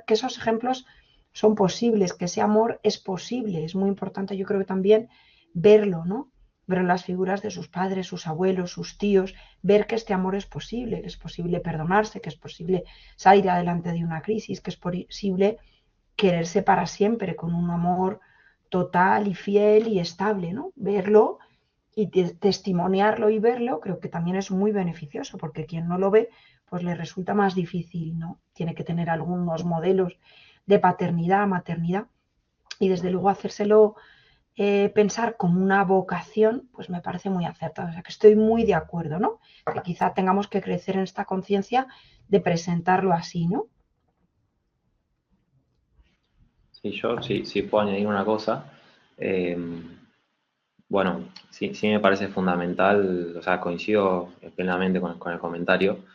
que esos ejemplos son posibles, que ese amor es posible. Es muy importante, yo creo que también verlo, ¿no? Ver en las figuras de sus padres, sus abuelos, sus tíos, ver que este amor es posible perdonarse, que es posible salir adelante de una crisis, que es posible quererse para siempre con un amor total y fiel y estable, ¿no? Verlo y testimoniarlo y verlo creo que también es muy beneficioso, porque quien no lo ve, pues le resulta más difícil, ¿no? Tiene que tener algunos modelos de paternidad, maternidad, y desde luego hacérselo pensar como una vocación, pues me parece muy acertado. O sea, que estoy muy de acuerdo, ¿no? Que quizá tengamos que crecer en esta conciencia de presentarlo así, ¿no? Sí, yo sí puedo añadir una cosa. Bueno, sí me parece fundamental, o sea, coincido plenamente con el comentario.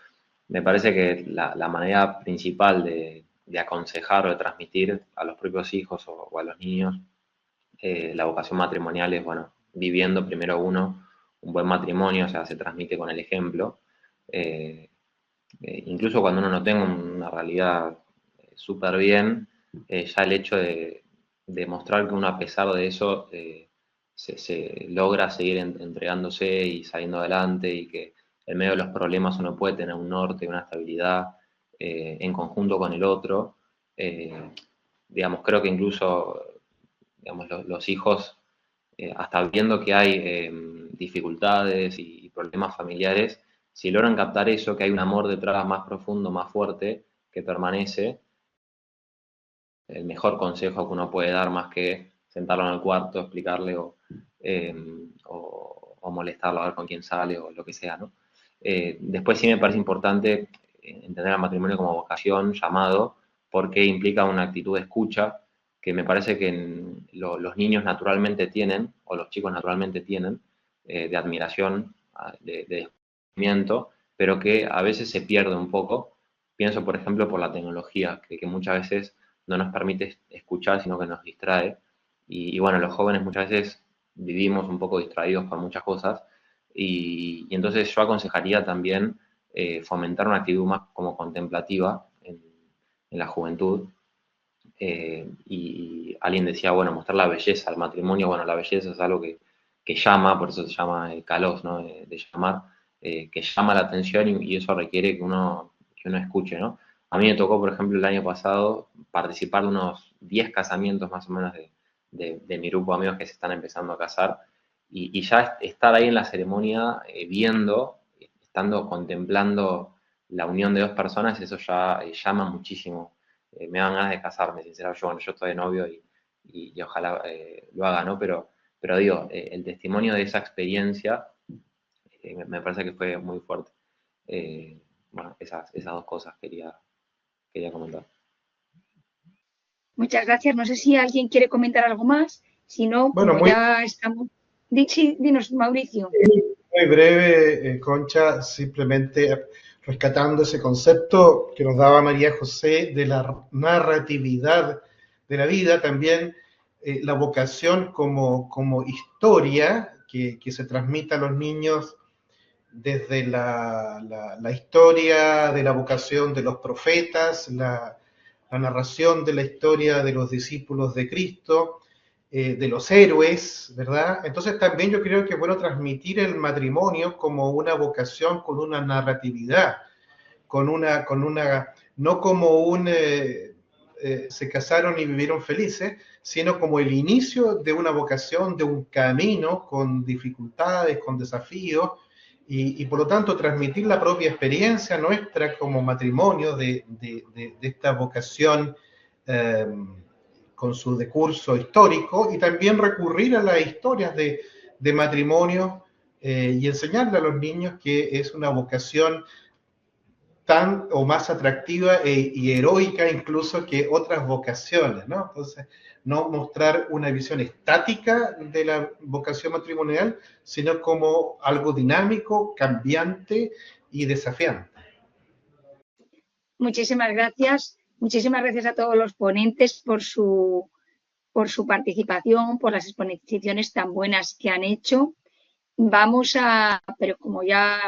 Me parece que la manera principal de aconsejar o de transmitir a los propios hijos o a los niños la vocación matrimonial es, bueno, viviendo primero uno un buen matrimonio, o sea, se transmite con el ejemplo. Incluso cuando uno no tenga una realidad súper bien, ya el hecho de mostrar que uno a pesar de eso se logra seguir entregándose y saliendo adelante y que en medio de los problemas uno puede tener un norte, una estabilidad en conjunto con el otro. Digamos, creo que incluso digamos, los hijos, hasta viendo que hay dificultades y problemas familiares, si logran captar eso, que hay un amor detrás más profundo, más fuerte, permanece, el mejor consejo que uno puede dar, más que sentarlo en el cuarto, explicarle o molestarlo a ver con quién sale o lo que sea, ¿no? Después sí me parece importante entender al matrimonio como vocación, llamado, porque implica una actitud de escucha que me parece que los niños naturalmente tienen, o los chicos naturalmente tienen, de admiración, de descubrimiento, pero que a veces se pierde un poco. Pienso, por ejemplo, por la tecnología, que muchas veces no nos permite escuchar, sino que nos distrae. Y bueno, los jóvenes muchas veces vivimos un poco distraídos por muchas cosas, y entonces yo aconsejaría también fomentar una actitud más como contemplativa en la juventud. Y alguien decía, bueno, mostrar la belleza al matrimonio. Bueno, la belleza es algo que llama, por eso se llama kalos, ¿no? De llamar, que llama la atención, y eso requiere que uno escuche, ¿no? A mí me tocó, por ejemplo, el año pasado participar de unos 10 casamientos más o menos de mi grupo de amigos que se están empezando a casar, y ya estar ahí en la ceremonia, estando contemplando la unión de dos personas, eso ya llama muchísimo. Me dan ganas de casarme, sinceramente. Yo estoy de novio y ojalá lo haga, ¿no? Pero digo, el testimonio de esa experiencia me parece que fue muy fuerte. Bueno, esas dos cosas quería comentar. Muchas gracias. No sé si alguien quiere comentar algo más. Si no, bueno, ya estamos... Sí, dinos, Mauricio. Muy breve, Concha, simplemente rescatando ese concepto que nos daba María José de la narratividad de la vida, también la vocación como historia que se transmite a los niños desde la historia de la vocación de los profetas, la narración de la historia de los discípulos de Cristo, de los héroes, ¿verdad? Entonces también yo creo que es bueno transmitir el matrimonio como una vocación con una narratividad, no como se casaron y vivieron felices, sino como el inicio de una vocación, de un camino con dificultades, con desafíos, y por lo tanto transmitir la propia experiencia nuestra como matrimonio de esta vocación con su decurso histórico, y también recurrir a las historias de matrimonio y enseñarle a los niños que es una vocación tan o más atractiva y heroica incluso que otras vocaciones, ¿no? Entonces, no mostrar una visión estática de la vocación matrimonial, sino como algo dinámico, cambiante y desafiante. Muchísimas gracias. Muchísimas gracias a todos los ponentes por su participación, por las exposiciones tan buenas que han hecho. Pero como ya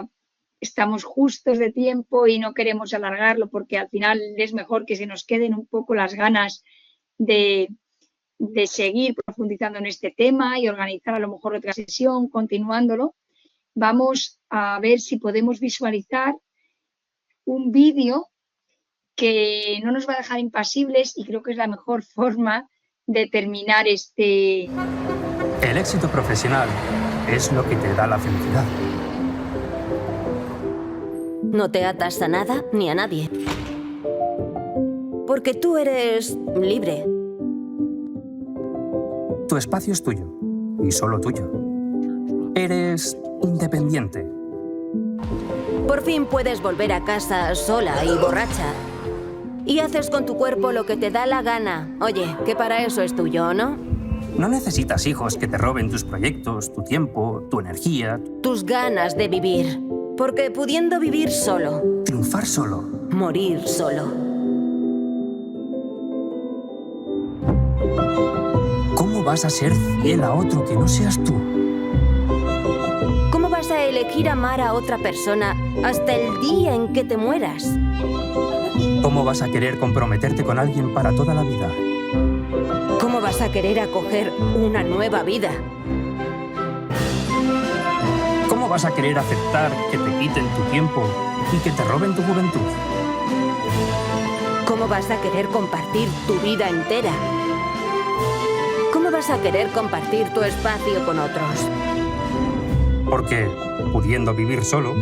estamos justos de tiempo y no queremos alargarlo, porque al final es mejor que se nos queden un poco las ganas de seguir profundizando en este tema y organizar a lo mejor otra sesión, continuándolo. Vamos a ver si podemos visualizar un vídeo que no nos va a dejar impasibles, y creo que es la mejor forma de terminar El éxito profesional es lo que te da la felicidad. No te atas a nada ni a nadie. Porque tú eres libre. Tu espacio es tuyo y solo tuyo. Eres independiente. Por fin puedes volver a casa sola y borracha. Y haces con tu cuerpo lo que te da la gana. Oye, que para eso es tuyo, ¿no? No necesitas hijos que te roben tus proyectos, tu tiempo, tu energía. Tus ganas de vivir. Porque pudiendo vivir solo. Triunfar solo. Morir solo. ¿Cómo vas a ser fiel a otro que no seas tú? ¿Cómo vas a elegir amar a otra persona hasta el día en que te mueras? ¿Cómo vas a querer comprometerte con alguien para toda la vida? ¿Cómo vas a querer acoger una nueva vida? ¿Cómo vas a querer aceptar que te quiten tu tiempo y que te roben tu juventud? ¿Cómo vas a querer compartir tu vida entera? ¿Cómo vas a querer compartir tu espacio con otros? Porque, pudiendo vivir solo,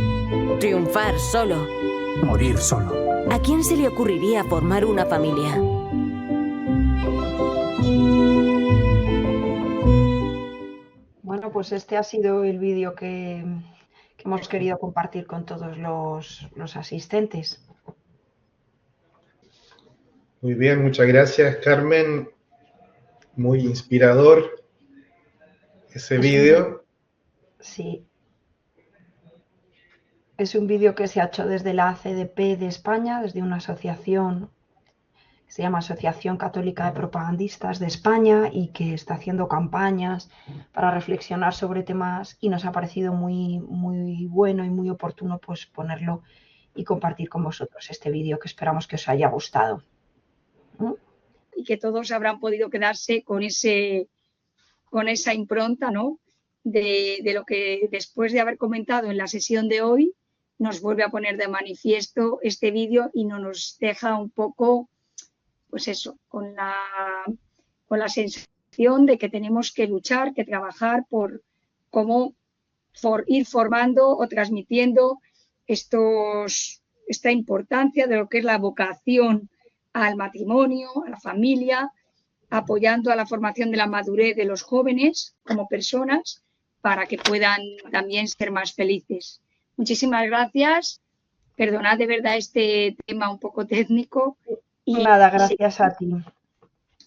triunfar solo, morir solo. ¿A quién se le ocurriría formar una familia? Bueno, pues este ha sido el vídeo que hemos querido compartir con todos los asistentes. Muy bien, muchas gracias, Carmen. Muy inspirador ese vídeo. Sí. Es un vídeo que se ha hecho desde la ACDP de España, desde una asociación que se llama Asociación Católica de Propagandistas de España y que está haciendo campañas para reflexionar sobre temas, y nos ha parecido muy, muy bueno y muy oportuno pues ponerlo y compartir con vosotros este vídeo, que esperamos que os haya gustado. Y que todos habrán podido quedarse con esa impronta, ¿no? De lo que después de haber comentado en la sesión de hoy nos vuelve a poner de manifiesto este vídeo y nos deja un poco, pues eso, con la sensación de que tenemos que luchar, que trabajar por cómo ir formando o transmitiendo esta importancia de lo que es la vocación al matrimonio, a la familia, apoyando a la formación de la madurez de los jóvenes como personas para que puedan también ser más felices. Muchísimas gracias. Perdonad de verdad este tema un poco técnico. Y nada, gracias a ti.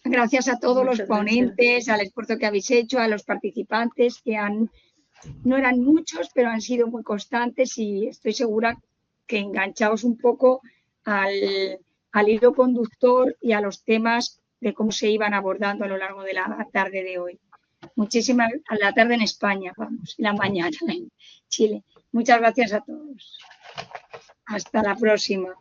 Gracias a todos los ponentes, al esfuerzo que habéis hecho, a los participantes que no eran muchos, pero han sido muy constantes, y estoy segura que enganchaos un poco al hilo conductor y a los temas de cómo se iban abordando a lo largo de la tarde de hoy. Muchísimas, a la tarde en España, vamos, y la mañana en Chile. Muchas gracias a todos. Hasta la próxima.